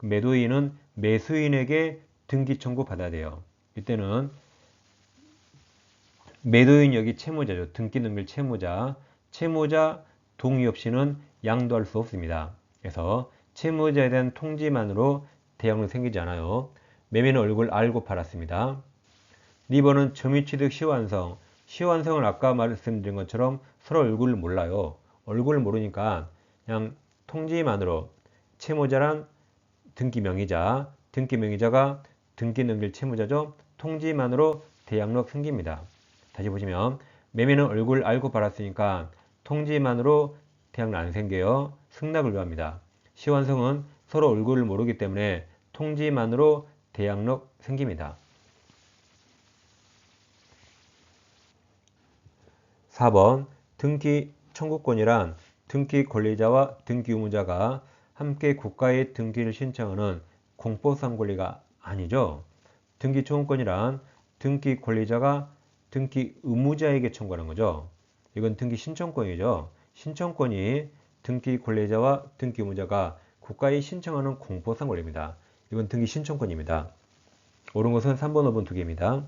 매도인은 매수인에게 등기 청구 받아야 돼요. 이때는 매도인 여기 채무자죠. 등기 능률 채무자 동의 없이는 양도할 수 없습니다. 그래서 채무자에 대한 통지만으로 대항력 생기지 않아요. 매매는 얼굴 알고 팔았습니다. 2번은 점유취득 시효완성. 시효완성은 아까 말씀드린 것처럼 서로 얼굴을 몰라요. 얼굴을 모르니까 그냥 통지만으로 채무자란 등기명의자, 등기명의자가 등기능률 채무자죠. 통지만으로 대항력 생깁니다. 다시 보시면 매매는 얼굴 알고 팔았으니까 통지만으로 대항력 안 생겨요. 승낙을 요합니다. 시효완성은 서로 얼굴을 모르기 때문에 통지만으로 대항력 생깁니다. 4번 등기 청구권이란 등기 권리자와 등기 의무자가 함께 국가에 등기를 신청하는 공법상 권리가 아니죠. 등기 청구권이란 등기 권리자가 등기 의무자에게 청구하는 거죠. 이건 등기 신청권이죠. 신청권이 등기 권리자와 등기 의무자가 국가에 신청하는 공법상 권리입니다. 이건 등기 신청권입니다. 옳은 것은 3번, 5번 2개입니다.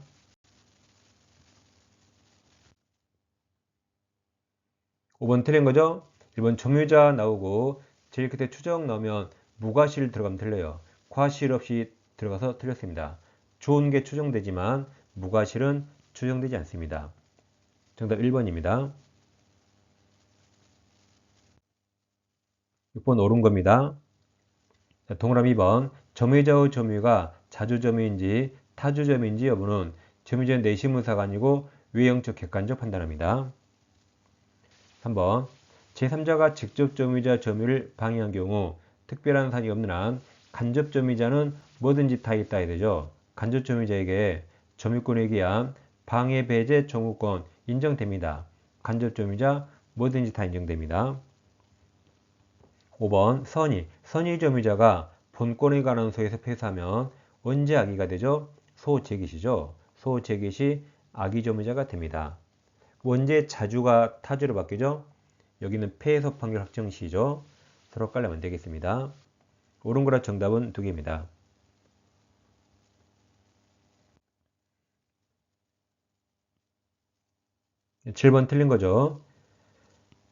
5번 틀린 거죠? 1번 점유자 나오고 제일 끝에 추정 나오면 무과실 들어가면 틀려요. 과실 없이 들어가서 틀렸습니다. 좋은 게 추정되지만 무과실은 추정되지 않습니다. 정답 1번입니다. 6번 옳은 겁니다. 자, 동그라미 2번 점유자의 점유가 자주점유인지 타주점유인지 여부는 점유자의 내시문사가 아니고 외형적 객관적 판단합니다. 3번 제3자가 직접 점유자 점유를 방해한 경우 특별한 사정이 없는 한 간접 점유자는 뭐든지 다 있다 해야 되죠. 간접 점유자에게 점유권에 의한 방해, 배제, 청구권 인정됩니다. 간접 점유자 뭐든지 다 인정됩니다. 5번 선의 점유자가 본권에 관한 소에서 폐사하면 언제 악의가 되죠? 소재기시죠. 소재기시 악의 점유자가 됩니다. 언제 자주가 타주로 바뀌죠? 여기는 패소 판결 확정 시죠. 서로 깔려면 되겠습니다. 옳은 거라 정답은 2개입니다. 7번 틀린 거죠.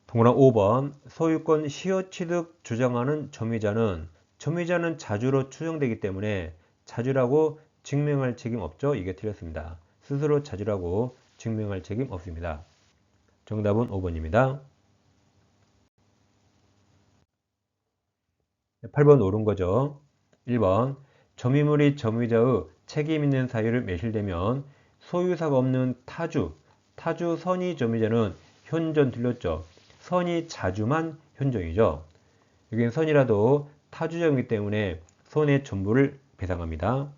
동그란 5번 소유권 시효 취득 주장하는 점유자는 자주로 추정되기 때문에 자주라고 증명할 책임 없죠. 이게 틀렸습니다. 스스로 자주라고 증명할 책임 없습니다. 정답은 5번입니다. 8번 옳은 거죠. 1번 점유물이 점유자의 책임 있는 사유를 매실되면 소유사가 없는 타주 선의 점유자는 현존 틀렸죠. 선이 자주만 현존이죠. 여기는 선이라도 타주점이기 때문에 선의 전부를 배상합니다.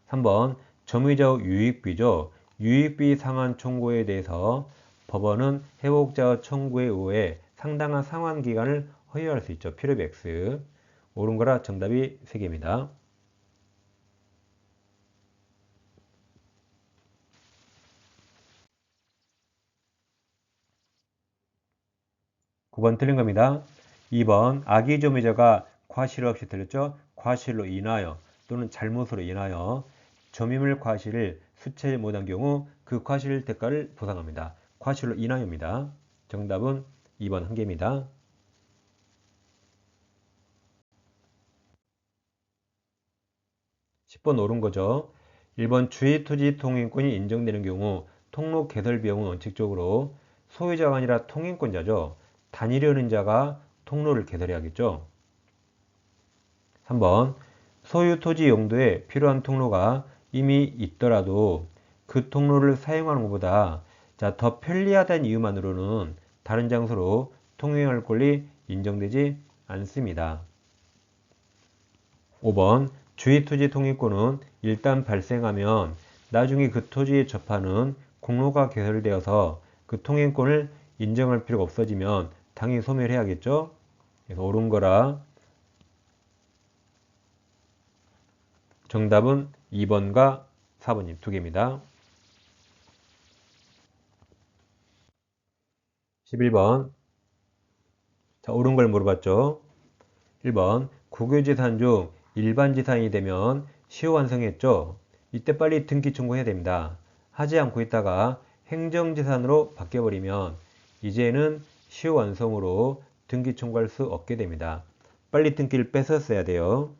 3번 점유자의 유익비죠. 유익비 상환 청구에 대해서 법원은 회복자의 청구에 의해 상당한 상환 기간을 허용할 수 있죠. 필요비 X. 옳은 거라 정답이 3개입니다. 9번 틀린 겁니다. 2번 악의 점유자가 과실 없이 틀렸죠. 과실로 인하여 또는 잘못으로 인하여 점유물 과실을 수취하지 못한 경우 그 과실 대가를 보상합니다. 과실로 인하여입니다. 정답은 2번 1개입니다. 10번 옳은 거죠. 1번 주의토지 통행권이 인정되는 경우 통로 개설 비용은 원칙적으로 소유자가 아니라 통행권자죠. 다니려는 자가 통로를 개설해야겠죠. 3번 소유 토지 용도에 필요한 통로가 이미 있더라도 그 통로를 사용하는 것보다 더 편리하다는 이유만으로는 다른 장소로 통행할 권리 인정되지 않습니다. 5번 주의토지 통행권은 일단 발생하면 나중에 그 토지에 접하는 공로가 개설되어서 그 통행권을 인정할 필요가 없어지면 당연히 소멸해야겠죠. 그래서 옳은 거라 정답은 2번과 4번님 2개입니다. 11번 자 옳은 걸 물어봤죠. 1번 국유재산 중 일반재산이 되면 시효 완성했죠. 이때 빨리 등기 청구해야 됩니다. 하지 않고 있다가 행정재산으로 바뀌어버리면 이제는 시효 완성으로 등기 청구할 수 없게 됩니다. 빨리 등기를 뺏었어야 돼요.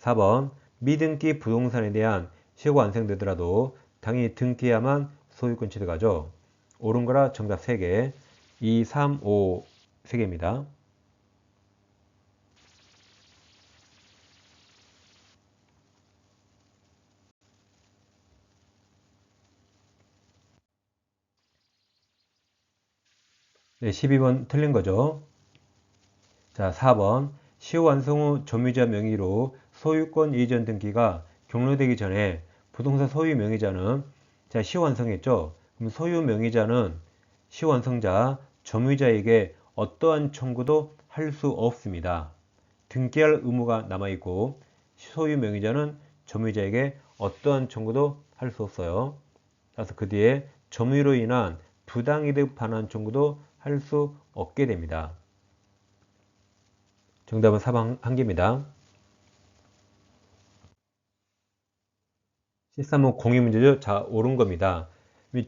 4번 미등기 부동산에 대한 시효가 완성되더라도 당연히 등기해야만 소유권 취득하죠. 옳은 거라 정답 3개 2, 3, 5 3개입니다. 네, 12번 틀린 거죠. 자, 4번 시효 완성 후 점유자 명의로 소유권 이전 등기가 종료되기 전에 부동산 소유 명의자는 시효 완성했죠. 그럼 소유 명의자는 시효 완성자 점유자에게 어떠한 청구도 할 수 없습니다. 등기할 의무가 남아있고 소유 명의자는 점유자에게 어떠한 청구도 할 수 없어요. 따라서 그 뒤에 점유로 인한 부당이득 반환 청구도 할 수 없게 됩니다. 정답은 4번 1개입니다. 13번 공유 문제죠. 자, 옳은 겁니다.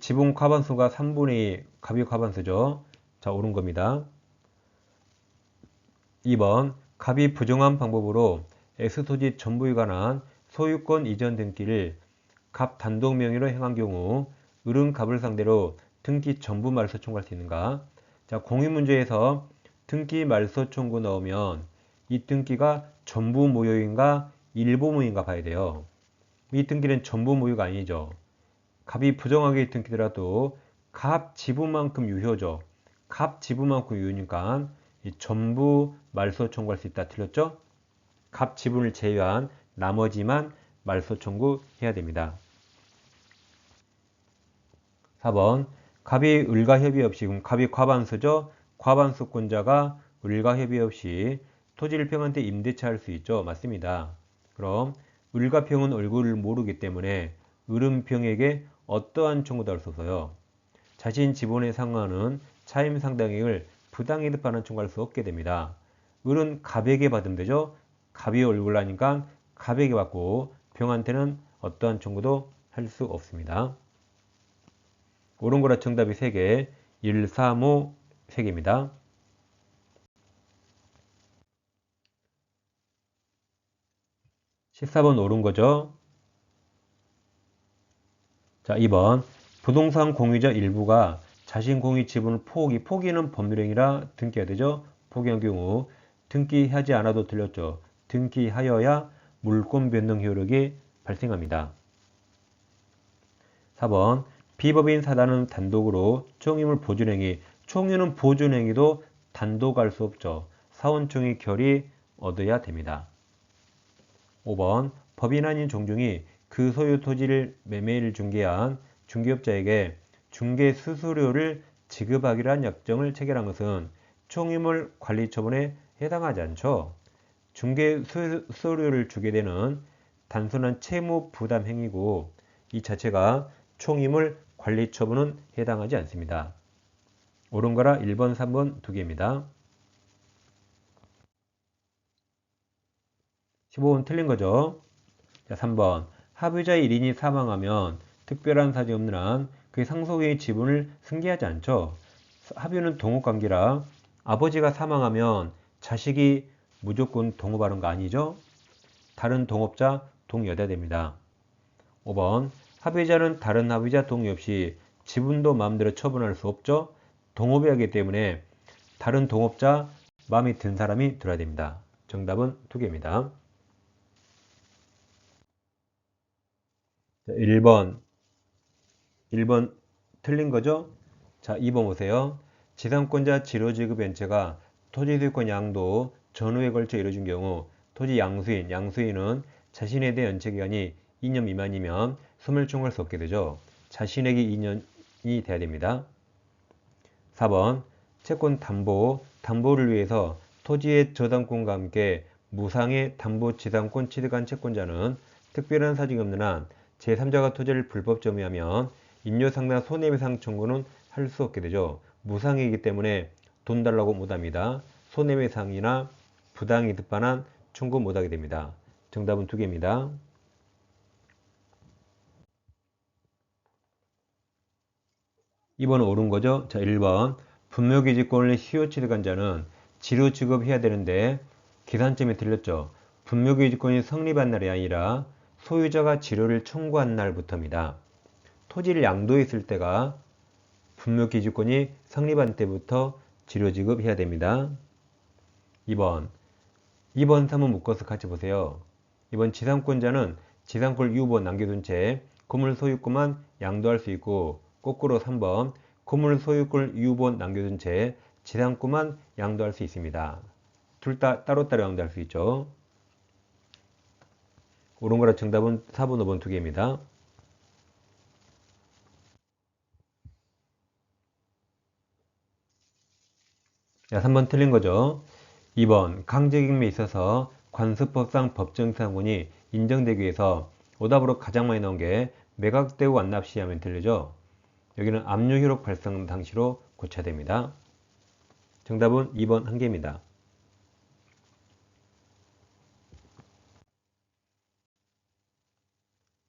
지분 과반수가 3분의 2 갑이 과반수죠. 자, 옳은 겁니다. 2번 갑이 부정한 방법으로 X토지 전부에 관한 소유권 이전 등기를 갑 단독 명의로 행한 경우 을은 갑을 상대로 등기 전부 말소 청구할 수 있는가? 자, 공인문제에서 등기 말소 청구 넣으면 이 등기가 전부 무효인가 일부 무효인가 봐야 돼요. 이 등기는 전부 무효가 아니죠. 갑이 부정하게 등기더라도 갑 지분만큼 유효죠. 갑 지분만큼 유효니까 이 전부 말소 청구할 수 있다. 틀렸죠? 갑 지분을 제외한 나머지만 말소 청구해야 됩니다. 4번 갑이 을과 협의 없이, 그럼 갑이 과반수죠. 과반수권자가 을과 협의 없이 토지를 평한테 임대차 할 수 있죠. 맞습니다. 그럼 을과 평은 얼굴을 모르기 때문에 을은 평에게 어떠한 청구도 할 수 없어요. 자신 지분에 상환하는 차임 상당액을 부당이득 반환 청구할 수 없게 됩니다. 을은 갑에게 받으면 되죠. 갑이 얼굴 하니까 갑에게 받고 평한테는 어떠한 청구도 할 수 없습니다. 옳은 거라 정답이 3개, 1, 3, 5, 3개입니다. 14번 옳은 거죠. 자, 2번 부동산 공유자 일부가 자신 공유 지분을 포기는 법률행위라 등기해야 되죠. 포기한 경우 등기하지 않아도 틀렸죠. 등기하여야 물권 변동 효력이 발생합니다. 4번 비법인 사단은 단독으로 총임을 보존행위, 총유는 보존행위도 단독할 수 없죠. 사원총의 결의 얻어야 됩니다. 5번 법인 아닌 종중이 그 소유 토지를 매매를 중개한 중개업자에게 중개 수수료를 지급하기로 한 약정을 체결한 것은 총임을 관리 처분에 해당하지 않죠. 중개 수수료를 주게 되는 단순한 채무 부담 행위고 이 자체가 총임을 관리 처분은 해당하지 않습니다. 옳은 거라 1번, 3번 두 개입니다. 15번 틀린 거죠. 자, 3번 합의자의 1인이 사망하면 특별한 사정이 없는 한 그의 상속인의 지분을 승계하지 않죠. 합의는 동업관계라 아버지가 사망하면 자식이 무조건 동업하는 거 아니죠? 다른 동업자 동의해야 됩니다. 5번 합의자는 다른 합의자 동의 없이 지분도 마음대로 처분할 수 없죠. 동업해야 하기 때문에 다른 동업자 마음에 든 사람이 들어야 됩니다. 정답은 2개입니다. 1번 틀린 거죠? 자, 2번 보세요. 지상권자 지로지급연체가 토지소유권 양도 전후에 걸쳐 이루어진 경우 토지 양수인은 자신에 대한 연체기간이 2년 미만이면 소멸 청구할 수 없게 되죠. 자신에게 2년이 돼야 됩니다. 4번 채권 담보를 위해서 토지의 저당권과 함께 무상의 담보지상권 취득한 채권자는 특별한 사정이 없는 한 제3자가 토지를 불법 점유하면 인요상당 손해배상 청구는 할 수 없게 되죠. 무상이기 때문에 돈 달라고 못합니다. 손해배상이나 부당이득 반환 청구 못하게 됩니다. 정답은 2개입니다. 2번은 옳은 거죠. 자, 1번 분묘기지권을 시효 취득한 자는 지료 지급해야 되는데 계산점이 틀렸죠. 분묘기지권이 성립한 날이 아니라 소유자가 지료를 청구한 날부터입니다. 토지를 양도했을 때가 분묘기지권이 성립한 때부터 지료 지급해야 됩니다. 2번 3번 묶어서 같이 보세요. 이번 지상권자는 지상권 유보 남겨둔 채 건물 소유권만 양도할 수 있고 거꾸로 3번 건물 소유권 유보 남겨둔 채 지상권만 양도할 수 있습니다. 둘 다 따로따로 양도할 수 있죠. 옳은 거라 정답은 4번, 5번 2개입니다. 자, 3번 틀린 거죠. 2번 강제경매에 있어서 관습법상 법정상권이 인정되기 위해서 오답으로 가장 많이 나온 게 매각되고 완납 시 하면 틀리죠. 여기는 압류효력 발생 당시로 고쳐야 됩니다. 정답은 2번 1개입니다.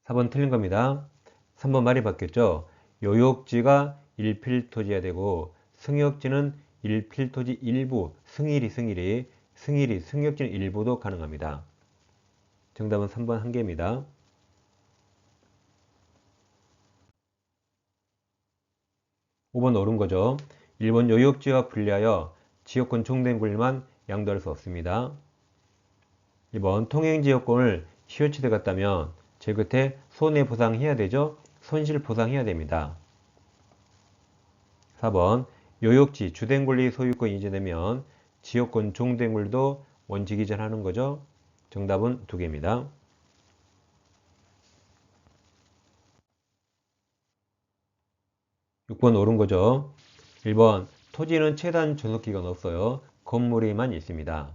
4번 틀린 겁니다. 3번 말이 바뀌었죠. 요역지가 일필토지가 되고 승역지는 일필토지 일부, 승역지는 일부도 가능합니다. 정답은 3번 한 개입니다. 5번 옳은 거죠. 1번 요역지와 분리하여 지역권 종대구역만 양도할 수 없습니다. 2번 통행지역권을 시효치대 갔다면 제일 끝에 손해보상해야 되죠. 손실보상해야 됩니다. 4번 요역지 주된권리 소유권 이전되면 지역권 종대물도 원칙 이전하는 거죠. 정답은 2개입니다. 6번 옳은 거죠. 1번 토지는 최단 존속기간 없어요. 건물에만 있습니다.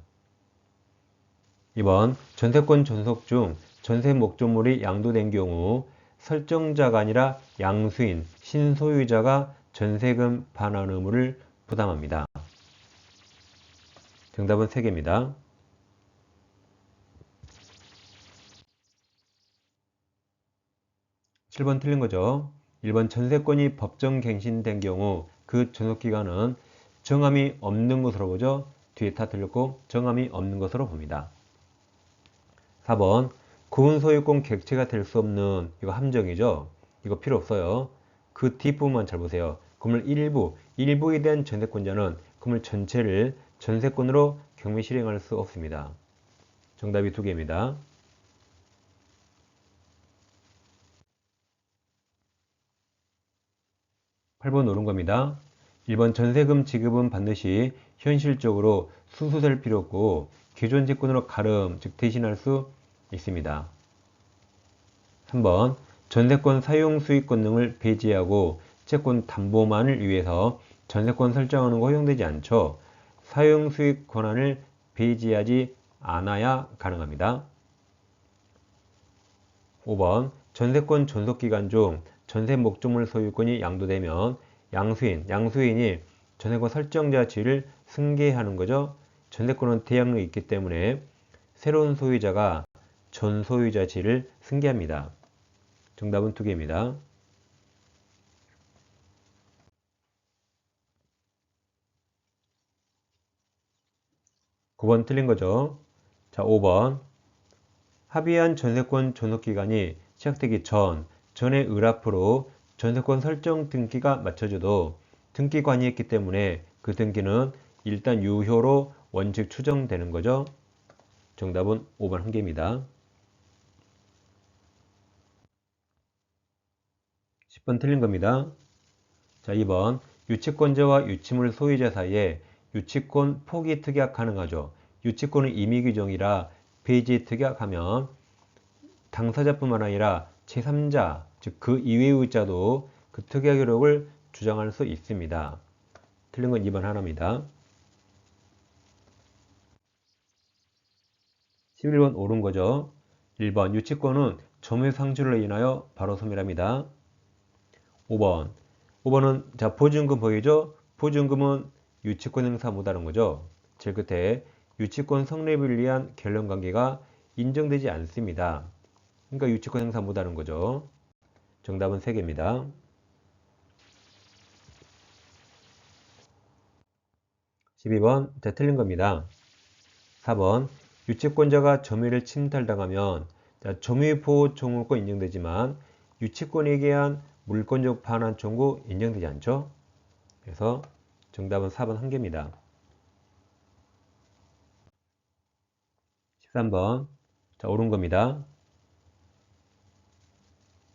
2번 전세권 존속 중 전세 목적물이 양도된 경우 설정자가 아니라 양수인, 신소유자가 전세금 반환 의무를 부담합니다. 정답은 3개입니다. 7번 틀린 거죠. 1번 전세권이 법정 갱신된 경우 그 존속기간은 정함이 없는 것으로 보죠. 뒤에 다 틀렸고 정함이 없는 것으로 봅니다. 4번 구분소유권 객체가 될 수 없는 이거 함정이죠. 이거 필요 없어요. 그 뒷부분만 잘 보세요. 건물 일부에 대한 전세권자는 건물 전체를 전세권으로 경매 실행할 수 없습니다. 정답이 2개입니다. 8번 옳은 겁니다. 1번 전세금 지급은 반드시 현실적으로 순수될 필요 없고 기존 채권으로 가름, 즉 대신할 수 있습니다. 3번 전세권 사용 수익권 등을 배제하고 채권 담보만을 위해서 전세권 설정하는 거 허용되지 않죠. 사용 수익 권한을 배제하지 않아야 가능합니다. 5번 전세권 존속기간 중 전세 목적물 소유권이 양도되면 양수인이 전세권 설정자 지위를 승계하는 거죠. 전세권은 대양력이 있기 때문에 새로운 소유자가 전 소유자 지위를 승계합니다. 정답은 2개입니다. 9번 틀린 거죠. 자, 5번 합의한 전세권 존속기간이 시작되기 전의 을앞으로 전세권 설정 등기가 맞춰져도 등기 관이했기 때문에 그 등기는 일단 유효로 원칙 추정되는 거죠. 정답은 5번 한 개입니다. 10번 틀린 겁니다. 자, 2번 유치권자와 유치물 소유자 사이에 유치권 포기 특약 가능하죠. 유치권은 임의 규정이라 폐지 특약하면 당사자뿐만 아니라 제3자, 즉 그 이외의 자도 그 특약 효력을 주장할 수 있습니다. 틀린 건 2번 하나입니다. 11번 옳은 거죠. 1번 유치권은 점유 상실로 인하여 바로 소멸합니다. 5번은 자 보증금 보이죠? 보증금은 유치권 행사 못하는 거죠. 제일 끝에 유치권 성립을 위한 결론관계가 인정되지 않습니다. 그러니까 유치권 행사 못하는 거죠. 정답은 3개입니다. 12번 자 틀린 겁니다. 4번 유치권자가 점유를 침탈당하면 점유보호 청구권 인정되지만 유치권에 대한 물권적 반환 청구 인정되지 않죠. 그래서 정답은 4번 한 개입니다. 13번 자 옳은 겁니다.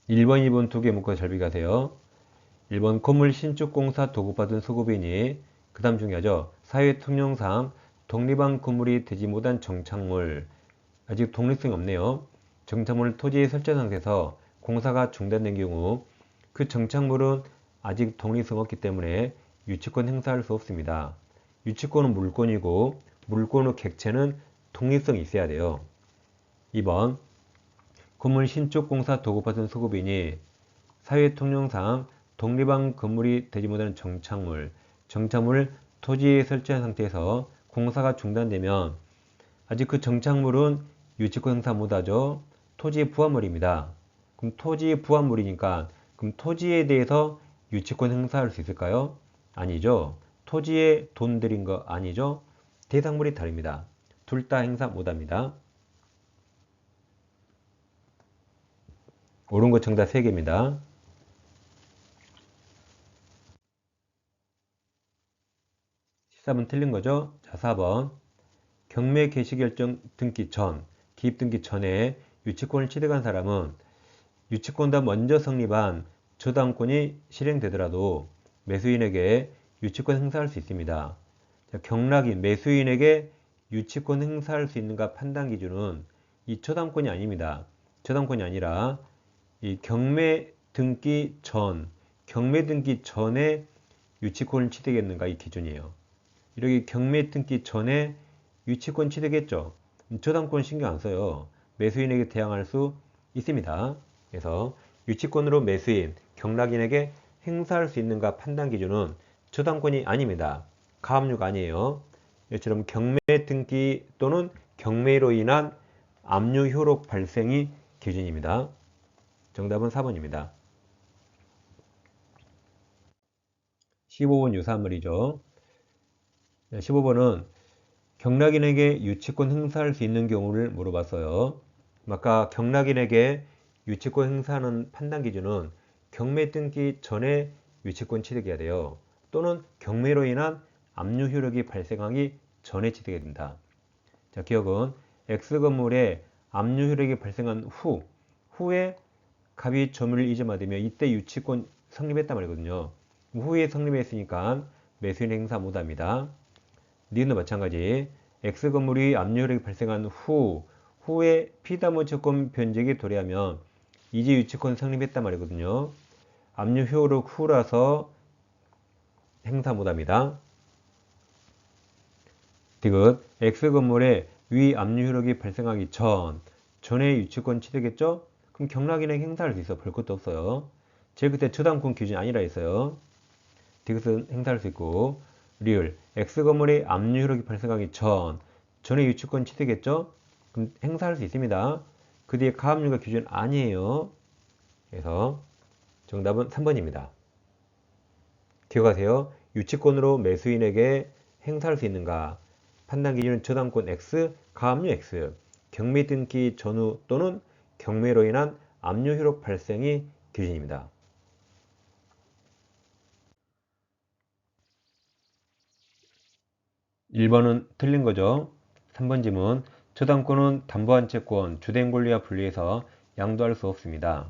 1번, 2번 두 개 묶어 잘 비교하세요. 1번 건물 신축공사 도급받은 소급인이 그 다음 중요하죠. 사회 통념상 독립한 건물이 되지 못한 정착물 아직 독립성이 없네요. 정착물 토지에 설치한 상태에서 공사가 중단된 경우 그 정착물은 아직 독립성 없기 때문에 유치권 행사할 수 없습니다. 유치권은 물권이고 물권의 객체는 독립성이 있어야 돼요. 2번 건물 신축공사 도급받은 소급인이 사회통념상 독립한 건물이 되지 못하는 정착물을 토지에 설치한 상태에서 공사가 중단되면 아직 그 정착물은 유치권 행사 못하죠. 토지의 부합물입니다. 그럼 토지의 부합물이니까 그럼 토지에 대해서 유치권 행사할 수 있을까요? 아니죠. 토지에 돈 들인 거 아니죠. 대상물이 다릅니다. 둘 다 행사 못합니다. 옳은 거 정답 3개입니다. 14번 틀린 거죠. 자, 4번. 경매 개시결정 등기 전, 기입 등기 전에 유치권을 취득한 사람은 유치권보다 먼저 성립한 저당권이 실행되더라도 매수인에게 유치권 행사할 수 있습니다. 자, 경락인 매수인에게 유치권 행사할 수 있는가 판단 기준은 이 저당권이 아닙니다. 저당권이 아니라 이 경매 등기 전에 유치권을 취득했는가 이 기준이에요. 이렇게 경매 등기 전에 유치권 취득했죠. 저당권 신경 안 써요. 매수인에게 대항할 수 있습니다. 그래서 유치권으로 매수인, 경락인에게 행사할 수 있는가 판단 기준은 저당권이 아닙니다. 가압류가 아니에요. 이처럼 경매 등기 또는 경매로 인한 압류 효력 발생이 기준입니다. 정답은 4번입니다. 15번 유사한 말이죠. 15번은 경락인에게 유치권 행사할 수 있는 경우를 물어봤어요. 아까 경락인에게 유치권 행사하는 판단 기준은 경매 등기 전에 유치권 취득해야 돼요. 또는 경매로 인한 압류 효력이 발생하기 전에 취득해야 된다. 자, 기억은 X건물에 압류 효력이 발생한 후에 갑이 점유를 이전받으며 이때 유치권 성립했단 말이거든요. 후에 성립했으니까 매수인 행사 못합니다. 니은도 마찬가지. X건물이 압류효력이 발생한 후에 피담보 채권 변제기 도래하면 이제 유치권 성립했단 말이거든요. 압류효력 후라서 행사 못합니다. 디귿 X건물에 위 압류효력이 발생하기 전에 유치권 취득했죠? 그럼 경락인에게 행사할 수 있어. 볼 것도 없어요. 제일 그때 저당권 기준이 아니라 했어요. 디귿은 행사할 수 있고 리을 X건물의 압류 효력이 발생하기 전에 유치권 취득했죠? 그럼 행사할 수 있습니다. 그 뒤에 가압류가 기준 아니에요. 그래서 정답은 3번입니다. 기억하세요. 유치권으로 매수인에게 행사할 수 있는가? 판단 기준은 저당권 X, 가압류 X, 경매 등기 전후 또는 경매로 인한 압류 효력 발생이 기준입니다. 1번은 틀린 거죠. 3번 질문. 저당권은 담보한 채권, 주된 권리와 분리해서 양도할 수 없습니다.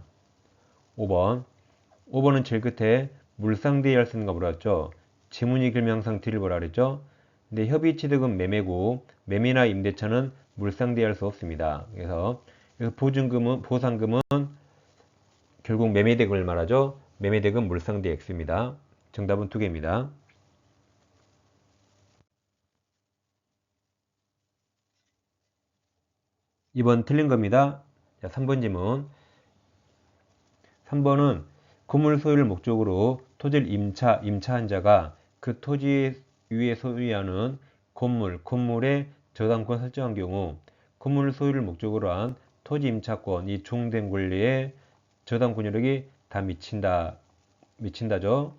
5번은 제일 끝에 물상대의 할 수 있는가 물었죠. 지문이 길면 항상 D를 보라 그랬죠. 근데 협의 취득은 매매고 매매나 임대차는 물상대의 할 수 없습니다. 그래서 보상금은 결국 매매대금을 말하죠. 매매대금 물상대 X입니다. 정답은 2개입니다. 2번 틀린 겁니다. 자, 3번 질문. 3번은 건물 소유를 목적으로 토지를 임차한 자가 그 토지 위에 소유하는 건물의 저당권 설정한 경우 건물 소유를 목적으로 한 토지 임차권, 이 종된 권리에 저당권 효력이 다 미친다죠.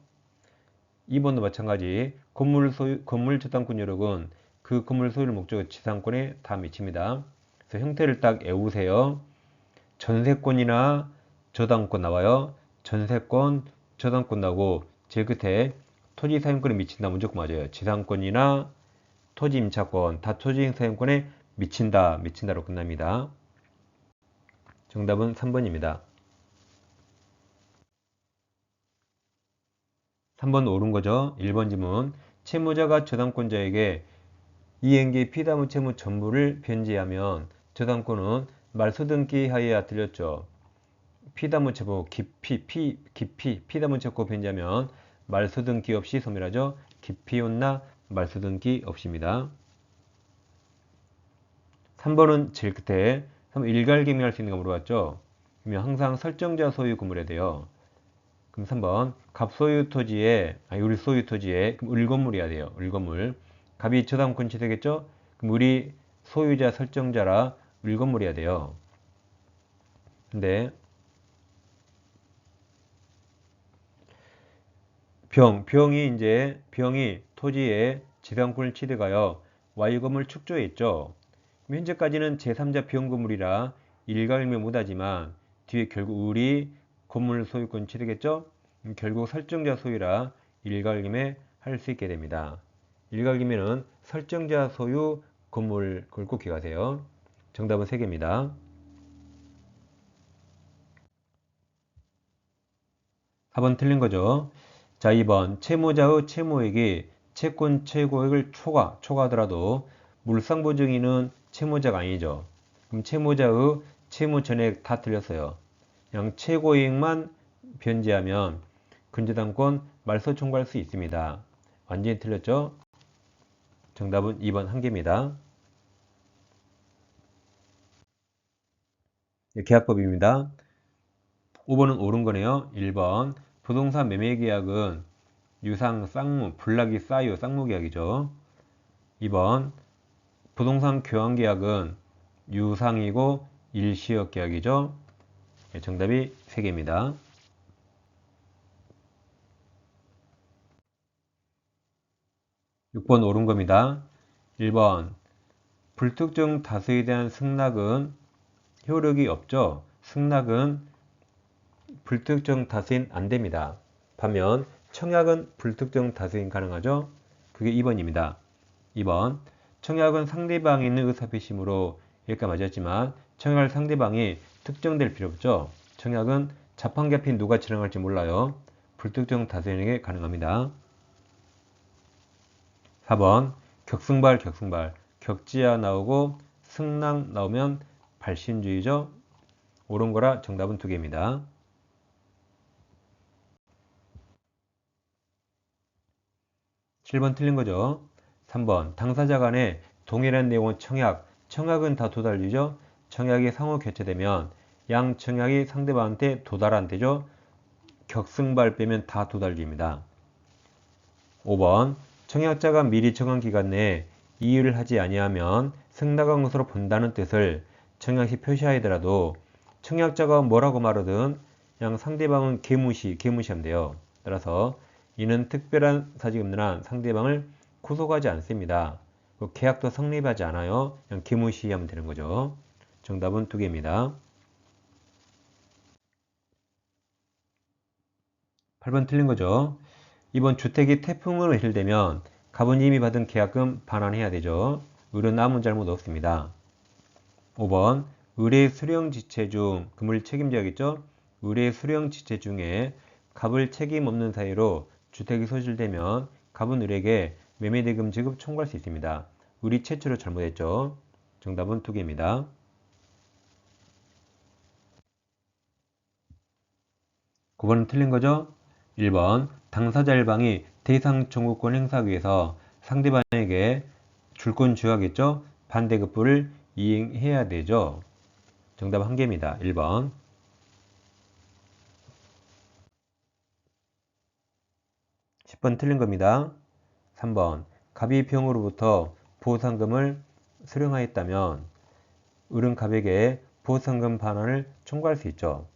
2번도 마찬가지. 건물 저당권 효력은 그 건물 소유를 목적으로 지상권에 다 미칩니다. 그래서 형태를 딱 외우세요. 전세권이나 저당권 나와요. 전세권, 저당권 나오고 제일 끝에 토지 사용권에 미친다 무조건 맞아요. 지상권이나 토지 임차권 다 토지 사용권에 미친다로 끝납니다. 정답은 3번입니다. 3번 옳은 거죠. 1번 질문. 채무자가 저당권자에게 이행기 피담보 채무 전부를 변제하면 저당권은 말소등기 하에야 들렸죠. 피담보 채무 피담보 채무 변제하면 말소등기 없이 소멸하죠. 기피혼나 말소등기 없입니다. 3번은 제일 끝에 3번 일괄개명할 수 있는가 물어봤죠. 그러면 항상 설정자 소유 건물에 돼요. 그럼 3번 갑소유 토지에 우리 소유 토지에 그럼 을건물이어야 돼요. 을건물. 갑이 저당권 취득했죠? 그럼 우리 소유자 설정자라 을건물이어야 돼요. 근데 병이 토지에 지상권을 취득하여 와이금을 축조했죠. 현재까지는 제3자 비용 건물이라 일가일명 못하지만 뒤에 결국 우리 건물 소유권 취득했죠. 결국 설정자 소유라 일가일림에 할 수 있게 됩니다. 일가일림에는 설정자 소유 건물, 그걸 꼭 기억하세요. 정답은 3개입니다. 4번 틀린 거죠. 자, 2번 채무자의 채무액이 채권 최고액을 초과하더라도 물상보증인은 채무자가 아니죠. 그럼 채무자의 채무 전액 다 틀렸어요. 그냥 최고액만 변제하면 근저당권 말소 청구할 수 있습니다. 완전히 틀렸죠? 정답은 2번 1개입니다. 계약법입니다. 5번은 옳은 거네요. 1번 부동산 매매계약은 유상, 쌍무, 블락이 쌓여 쌍무계약이죠. 2번 부동산 교환계약은 유상이고 일시역계약이죠. 정답이 3개입니다. 6번 옳은 겁니다. 1번 불특정 다수에 대한 승낙은 효력이 없죠. 승낙은 불특정 다수인 안 됩니다. 반면 청약은 불특정 다수인 가능하죠. 그게 2번입니다. 2번 청약은 상대방이 있는 의사표심으로 여기까지 맞았지만 청약할 상대방이 특정될 필요 없죠. 청약은 자판기 앞에 누가 진행할지 몰라요. 불특정 다수인에게 가능합니다. 4번 격승발 격지야 나오고 승낙 나오면 발신주의죠. 옳은 거라 정답은 2개입니다. 7번 틀린 거죠. 3번 당사자 간에 동일한 내용은 청약은 다 도달이죠. 청약이 상호 교체되면 양 청약이 상대방한테 도달한대죠. 격승발 빼면 다 도달입니다. 5번 청약자가 미리 정한 기간 내에 이의를 하지 아니하면 승낙한 것으로 본다는 뜻을 청약시 표시하더라도 청약자가 뭐라고 말하든 그냥 상대방은 개무시하면 돼요. 따라서 이는 특별한 사정이 없는 한 상대방을 구속하지 않습니다. 계약도 성립하지 않아요. 그냥 개무시하면 되는 거죠. 정답은 2개입니다. 8번 틀린 거죠. 이번 주택이 태풍으로 매실되면 가부님이 받은 계약금 반환해야 되죠. 의뢰는 아무 잘못 없습니다. 5번 의뢰 수령 지체 중 금을 책임져야겠죠. 의뢰 수령 지체 중에 갑을 책임 없는 사유로 주택이 소실되면 갑은 의뢰에게 매매대금 지급 청구할 수 있습니다. 의뢰 최초로 잘못했죠. 정답은 2개입니다. 9번은 틀린 거죠. 1번 당사자 일방이 대상 청구권 행사하기 위해서 상대방에게 줄권 주어야겠죠. 반대급부를 이행해야 되죠. 정답 1개입니다. 1번. 10번 틀린 겁니다. 3번 갑이 병으로부터 보상금을 수령하였다면 을은 갑에게 보상금 반환을 청구할 수 있죠.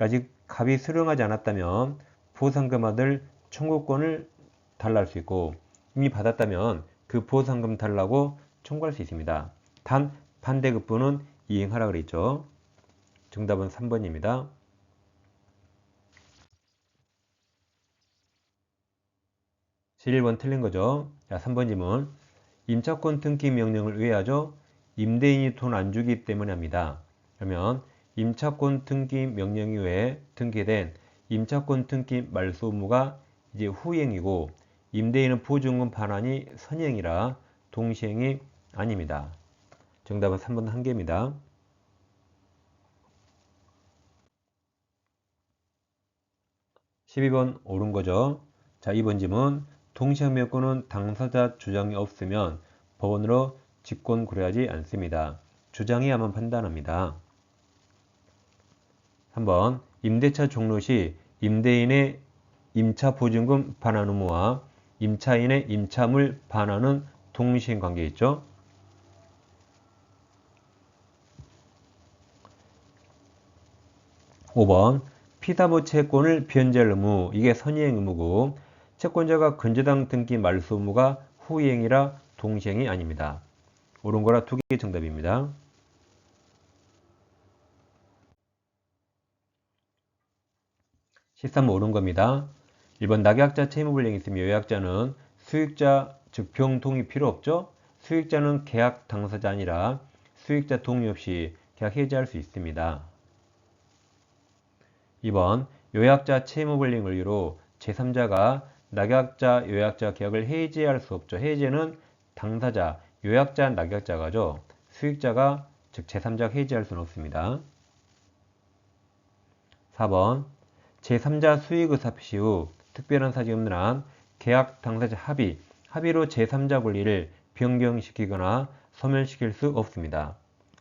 아직 갑이 수령하지 않았다면 보상금 받을 청구권을 달라할 수 있고 이미 받았다면 그 보상금 달라고 청구할 수 있습니다. 단 반대급부는 이행하라 그랬죠. 정답은 3번입니다. 11번 틀린 거죠. 자, 3번 질문. 임차권 등기 명령을 왜 하죠? 임대인이 돈 안 주기 때문에 합니다. 그러면 임차권 등기 명령 이후에 등기된 임차권 등기 말소 의무가 이제 후행이고 임대인은 보증금 반환이 선행이라 동시행이 아닙니다. 정답은 3번 1개입니다. 12번 옳은 거죠. 자, 2번 질문. 동시행명권은 당사자 주장이 없으면 법원으로 직권 고려하지 않습니다. 주장해야만 판단합니다. 3번 임대차 종료 시 임대인의 임차보증금 반환 의무와 임차인의 임차물 반환은 동시행 관계 있죠. 5번 피사부 채권을 변제할 의무, 이게 선의행 의무고 채권자가 근저당 등기 말소 의무가 후이행이라 동시행이 아닙니다. 옳은 거라 두 개 정답입니다. 13번 옳은 겁니다. 1번 낙약자 채무불이행이 있으면 요약자는 수익자 즉병 동의 필요 없죠? 수익자는 계약 당사자 아니라 수익자 동의 없이 계약 해지할 수 있습니다. 2번 요약자 채무불이행을 이유로 제3자가 낙약자 요약자 계약을 해지할 수 없죠. 해지는 당사자, 요약자, 낙약자가죠. 수익자가 즉 제3자가 해지할 수는 없습니다. 4번 제3자 수익의사 표시 후 특별한 사정이 없는 한 계약 당사자 합의로 제3자 권리를 변경시키거나 소멸시킬 수 없습니다.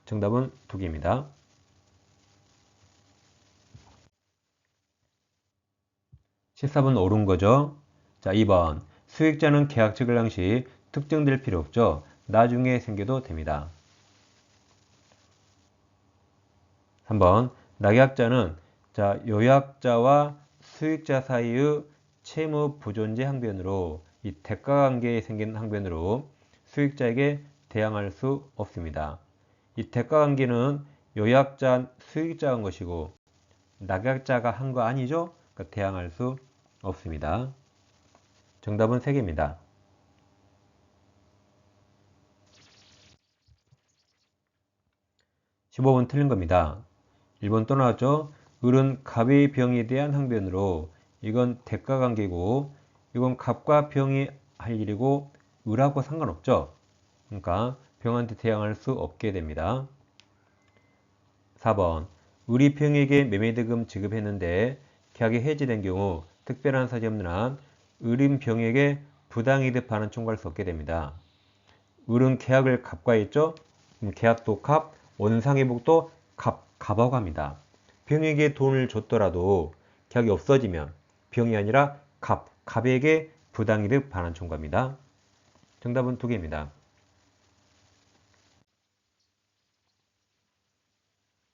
정답은 두 개입니다. 14번 옳은 거죠. 자, 2번 수익자는 계약 체결 당시 특정될 필요 없죠. 나중에 생겨도 됩니다. 3번 낙약자는 자, 요약자와 수익자 사이의 채무 부존재 항변으로 이 대가관계에 생긴 항변으로 수익자에게 대항할 수 없습니다. 이 대가관계는 요약자, 수익자가 한 것이고 낙약자가 한 거 아니죠? 그러니까 대항할 수 없습니다. 정답은 3개입니다. 15번 틀린 겁니다. 1번 또 나왔죠? 을은 갑의 병에 대한 항변으로 이건 대가관계고 이건 갑과 병이 할 일이고 을하고 상관없죠. 그러니까 병한테 대항할 수 없게 됩니다. 4번 을이 병에게 매매대금 지급했는데 계약이 해지된 경우 특별한 사정이 없는 한 을은 병에게 부당이득 반환 청구할 수 없게 됩니다. 을은 계약을 갑과 했죠? 그럼 계약도 갑, 원상회복도 갑하고 합니다. 병에게 돈을 줬더라도 계약이 없어지면 병이 아니라 갑에게 부당이득 반환 청구합니다. 정답은 두 개입니다.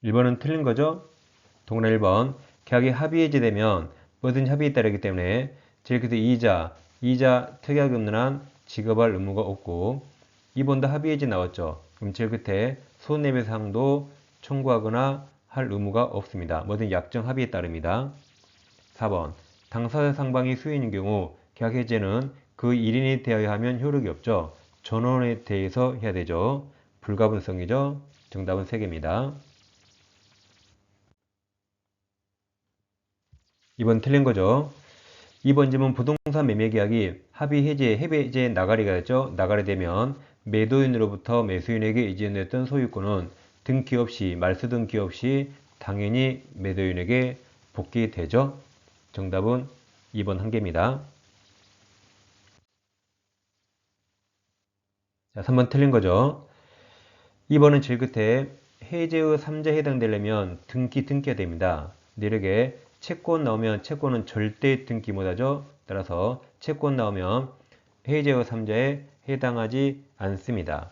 1번은 틀린 거죠? 동그라 1번 계약이 합의 해지되면 뭐든지 합의에 따르기 때문에 제일 끝에 이자 특약이 없는 한 지급할 의무가 없고 2번도 합의 해지 나왔죠? 그럼 제일 끝에 손해배상도 청구하거나 할 의무가 없습니다. 뭐든 약정 합의에 따릅니다. 4번 당사자 상방이 수인인 경우 계약 해지는 그 1인에 대하여 하면 효력이 없죠. 전원에 대해서 해야 되죠. 불가분성이죠. 정답은 3개입니다. 2번 틀린 거죠. 2번 질문 부동산 매매 계약이 합의 해제 나가리가 됐죠. 나가리되면 매도인으로부터 매수인에게 이전됐던 소유권은 등기 없이 말소 등기 없이 당연히 매도인에게 복귀되죠. 정답은 2번 한 개입니다. 자, 3번 틀린 거죠. 2번은 제일 끝에 해제의 3자에 해당되려면 등기가 됩니다. 내력에 채권 나오면 채권은 절대 등기 못하죠. 따라서 채권 나오면 해제의 3자에 해당하지 않습니다.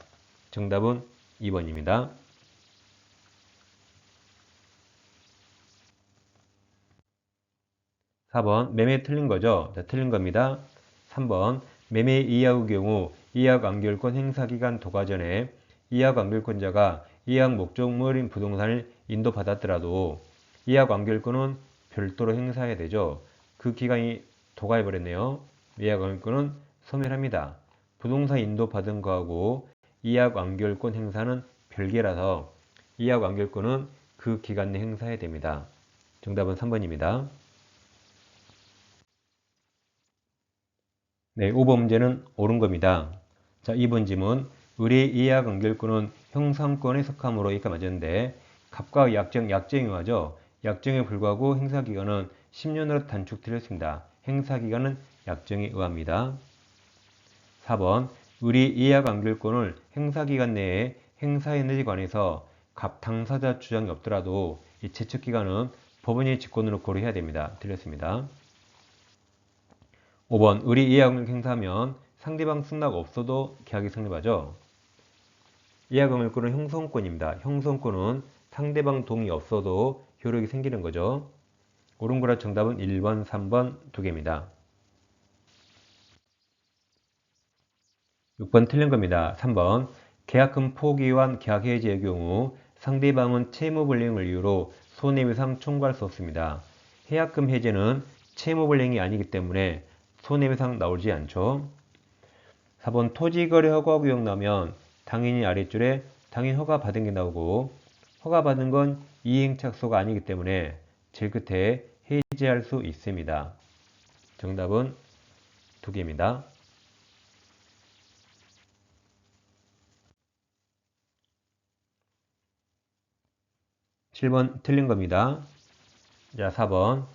정답은 2번입니다. 4번 매매 틀린 거죠. 자, 틀린 겁니다. 3번 매매 이하의 경우 이하의 완결권 행사기간 도과 전에 이하의 완결권자가 이하의 목적물인 부동산을 인도받았더라도 이하의 완결권은 별도로 행사해야 되죠. 그 기간이 도과해버렸네요. 이하의 완결권은 소멸합니다. 부동산 인도받은 거하고 이하의 완결권 행사는 별개라서 이하의 완결권은 그 기간 내 행사해야 됩니다. 정답은 3번입니다. 네, 5번 문제는 옳은 겁니다. 자, 2번 질문. 의뢰 이하 관결권은 형상권에 속함으로 이렇게 맞았는데 갑과 약정이 하죠. 약정에 불구하고 행사기간은 10년으로 단축되었습니다. 행사기간은 약정에 의합니다. 4번 의뢰 이하 관결권을 행사기간 내에 행사했는지 관해서 갑 당사자 주장이 없더라도 이 제척기간은 법원의 직권으로 고려해야 됩니다. 틀렸습니다. 5번 의리 이해학을 행사하면 상대방 승낙 없어도 계약이 성립하죠. 이해학을 끄는 형성권입니다. 형성권은 상대방 동의 없어도 효력이 생기는 거죠. 옳은 거라 정답은 1번, 3번 두 개입니다. 6번 틀린 겁니다. 3번 계약금 포기와 계약 해지의 경우 상대방은 채무불이행을 이유로 손해배상 청구할 수 없습니다. 계약금 해지는 채무불이행이 아니기 때문에 손해배상 나오지 않죠. 4번 토지거래 허가 구역 나오면 당연히 아랫줄에 당연히 허가 받은 게 나오고 허가 받은 건 이행착소가 아니기 때문에 제일 끝에 해지할 수 있습니다. 정답은 2개입니다. 7번 틀린 겁니다. 자, 4번.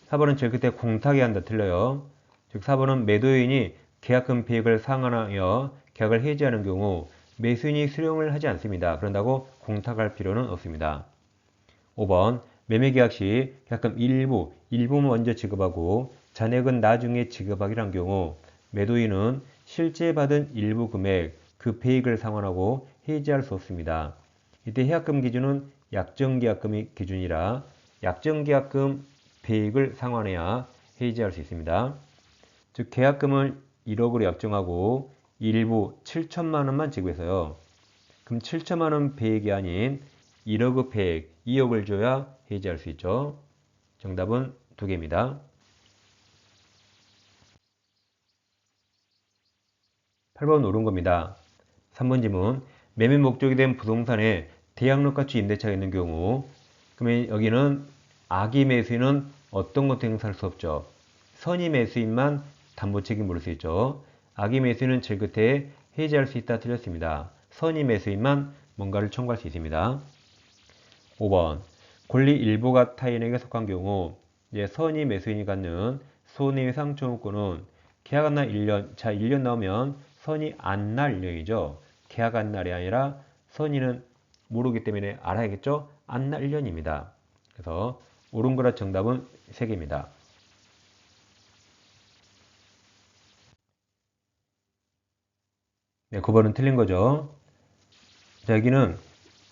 4번은 제일 끝에 공탁이 한다 틀려요. 즉 4번은 매도인이 계약금 피익을 상환하여 계약을 해지하는 경우 매수인이 수령을 하지 않습니다. 그런다고 공탁할 필요는 없습니다. 5번 매매계약 시 계약금 일부만 먼저 지급하고 잔액은 나중에 지급하기란 경우 매도인은 실제 받은 일부 금액 그 배액을 상환하고 해지할 수 없습니다. 이때 해약금 기준은 약정계약금이 기준이라 약정계약금 배액을 상환해야 해지할 수 있습니다. 즉 계약금을 1억으로 약정하고 일부 7천만 원만 지급해서요. 그럼 7천만 원 배액이 아닌 1억의 배액 2억을 줘야 해지할 수 있죠. 정답은 2개입니다. 8번 옳은 겁니다. 3번 질문 매매 목적이 된 부동산에 대양록가치 임대차가 있는 경우 그러면 여기는 악의 매수인은 어떤 것도 행사할 수 없죠. 선의 매수인만 담보책임 물을 수 있죠. 악의 매수인은 제일 끝에 해지할 수 있다 틀렸습니다. 선의 매수인만 뭔가를 청구할 수 있습니다. 5번 권리 일부가 타인에게 속한 경우 선의 매수인이 갖는 손해배상 청구권은 계약한 날 1년, 자 1년 나오면 선의 안 날 1년이죠. 계약한 날이 아니라 선의는 모르기 때문에 알아야겠죠. 안 날 1년입니다. 그래서 옳은 거라 정답은 3개입니다. 네, 9번은 틀린 거죠. 자, 여기는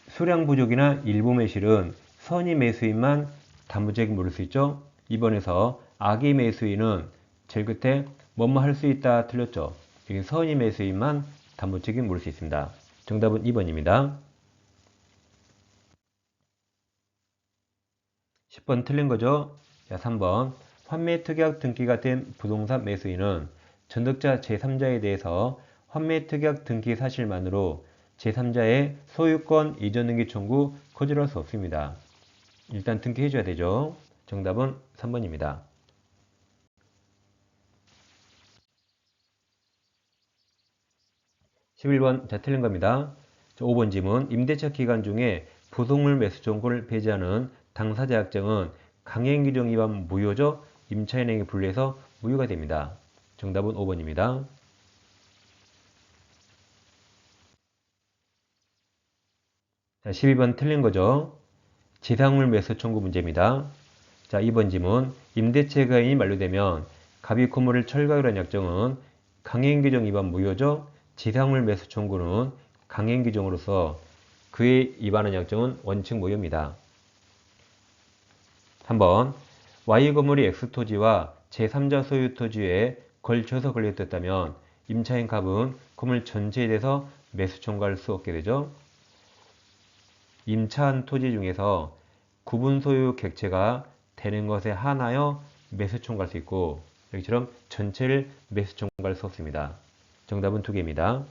수량 부족이나 일부 매실은 선의 매수인만 담보책임 물을 수 있죠. 2번에서 악의 매수인은 제일 끝에 뭐뭐 할 수 있다 틀렸죠. 여기 선의 매수인만 담보책임 물을 수 있습니다. 정답은 2번입니다. 10번 틀린 거죠. 자, 3번 환매특약 등기가 된 부동산 매수인은 전득자 제3자에 대해서 환매특약 등기 사실만으로 제3자의 소유권 이전 등기 청구 거절할 수 없습니다. 일단 등기해줘야 되죠. 정답은 3번입니다. 11번 자 틀린 겁니다. 5번 질문 임대차 기간 중에 부속물 매수 청구를 배제하는 당사자 약정은 강행규정 위반 무효죠. 임차인에게 불리해서 무효가 됩니다. 정답은 5번입니다. 자, 12번 틀린 거죠. 지상물 매수 청구 문제입니다. 자, 2번 질문 임대차 기간이 만료되면 갑이 건물을 철거하기로 한 약정은 강행규정 위반 무효죠. 지상물 매수 청구는 강행규정으로서 그에 위반한 약정은 원칙 무효입니다. 3번 Y 건물이 X 토지와 제3자 소유 토지에 걸쳐서 건립됐다면 임차인 갑은 건물 전체에 대해서 매수 청구할 수 없게 되죠. 임차한 토지 중에서 구분 소유 객체가 되는 것에 한하여 매수 청구할 수 있고 여기처럼 전체를 매수 청구할 수 없습니다. 정답은 2개입니다.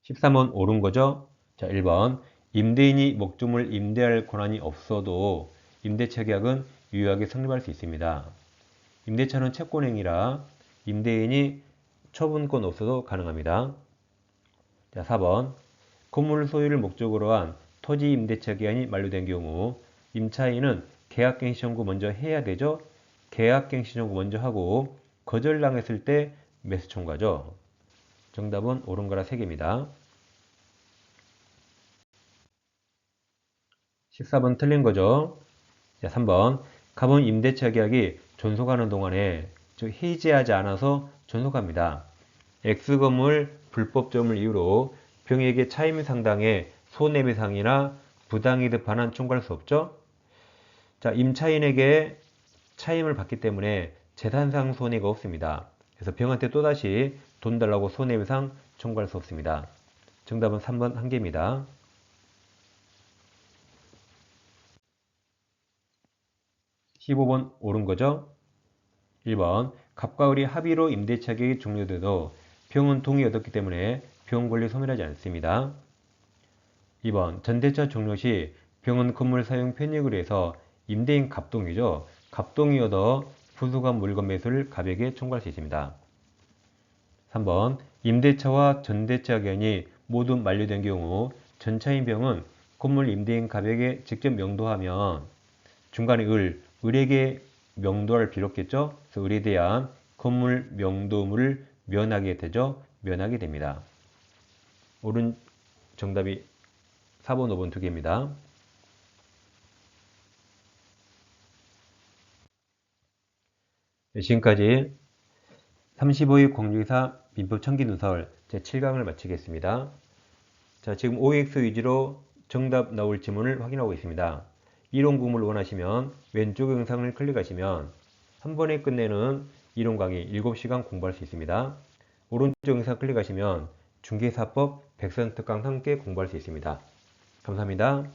13번 옳은 거죠? 자, 1번 임대인이 목조물 임대할 권한이 없어도 임대차 계약은 유효하게 성립할 수 있습니다. 임대차는 채권행위라 임대인이 처분권 없어도 가능합니다. 자, 4번 건물 소유를 목적으로 한 토지 임대차 기간이 만료된 경우 임차인은 계약갱신 청구 먼저 해야 되죠. 계약갱신 청구 먼저 하고 거절당했을 때 매수 청구하죠. 정답은 옳은 거라 3개입니다. 14번 틀린 거죠. 자, 3번 갑은 임대차 계약이 존속하는 동안에 즉 해지하지 않아서 존속합니다. X건물 불법점을 이유로 병에게 차임 상당의 손해배상이나 부당이득 반환 청구할 수 없죠. 자, 임차인에게 차임을 받기 때문에 재산상 손해가 없습니다. 그래서 병한테 또다시 돈 달라고 손해배상 청구할 수 없습니다. 정답은 3번 한 개입니다. 15번 옳은 거죠? 1번 갑과 을이 합의로 임대차 계획이 종료돼도 병은 동의 얻었기 때문에 병 권리 소멸하지 않습니다. 2번 전대차 종료 시 병은 건물 사용 편익으로 해서 임대인 갑동이죠. 갑동이 얻어 부수간 물건 매수를 갑에게 청구할 수 있습니다. 3번 임대차와 전대차 기간이 모두 만료된 경우 전차인 병은 건물 임대인 갑에게 직접 명도하면 중간에 을에게 명도할 필요 없겠죠. 그래서 을에 대한 건물 명도물을 면하게 되죠. 면하게 됩니다. 옳은 정답이 4번, 5번 두 개입니다. 네, 지금까지 35회 공유기사 민법 청기누설 제7강을 마치겠습니다. 자, 지금 OX 위주로 정답 나올 지문을 확인하고 있습니다. 이론 공부를 원하시면 왼쪽 영상을 클릭하시면 한 번에 끝내는 이론 강의 7시간 공부할 수 있습니다. 오른쪽 영상 클릭하시면 중개사법 100% 특강 함께 공부할 수 있습니다. 감사합니다.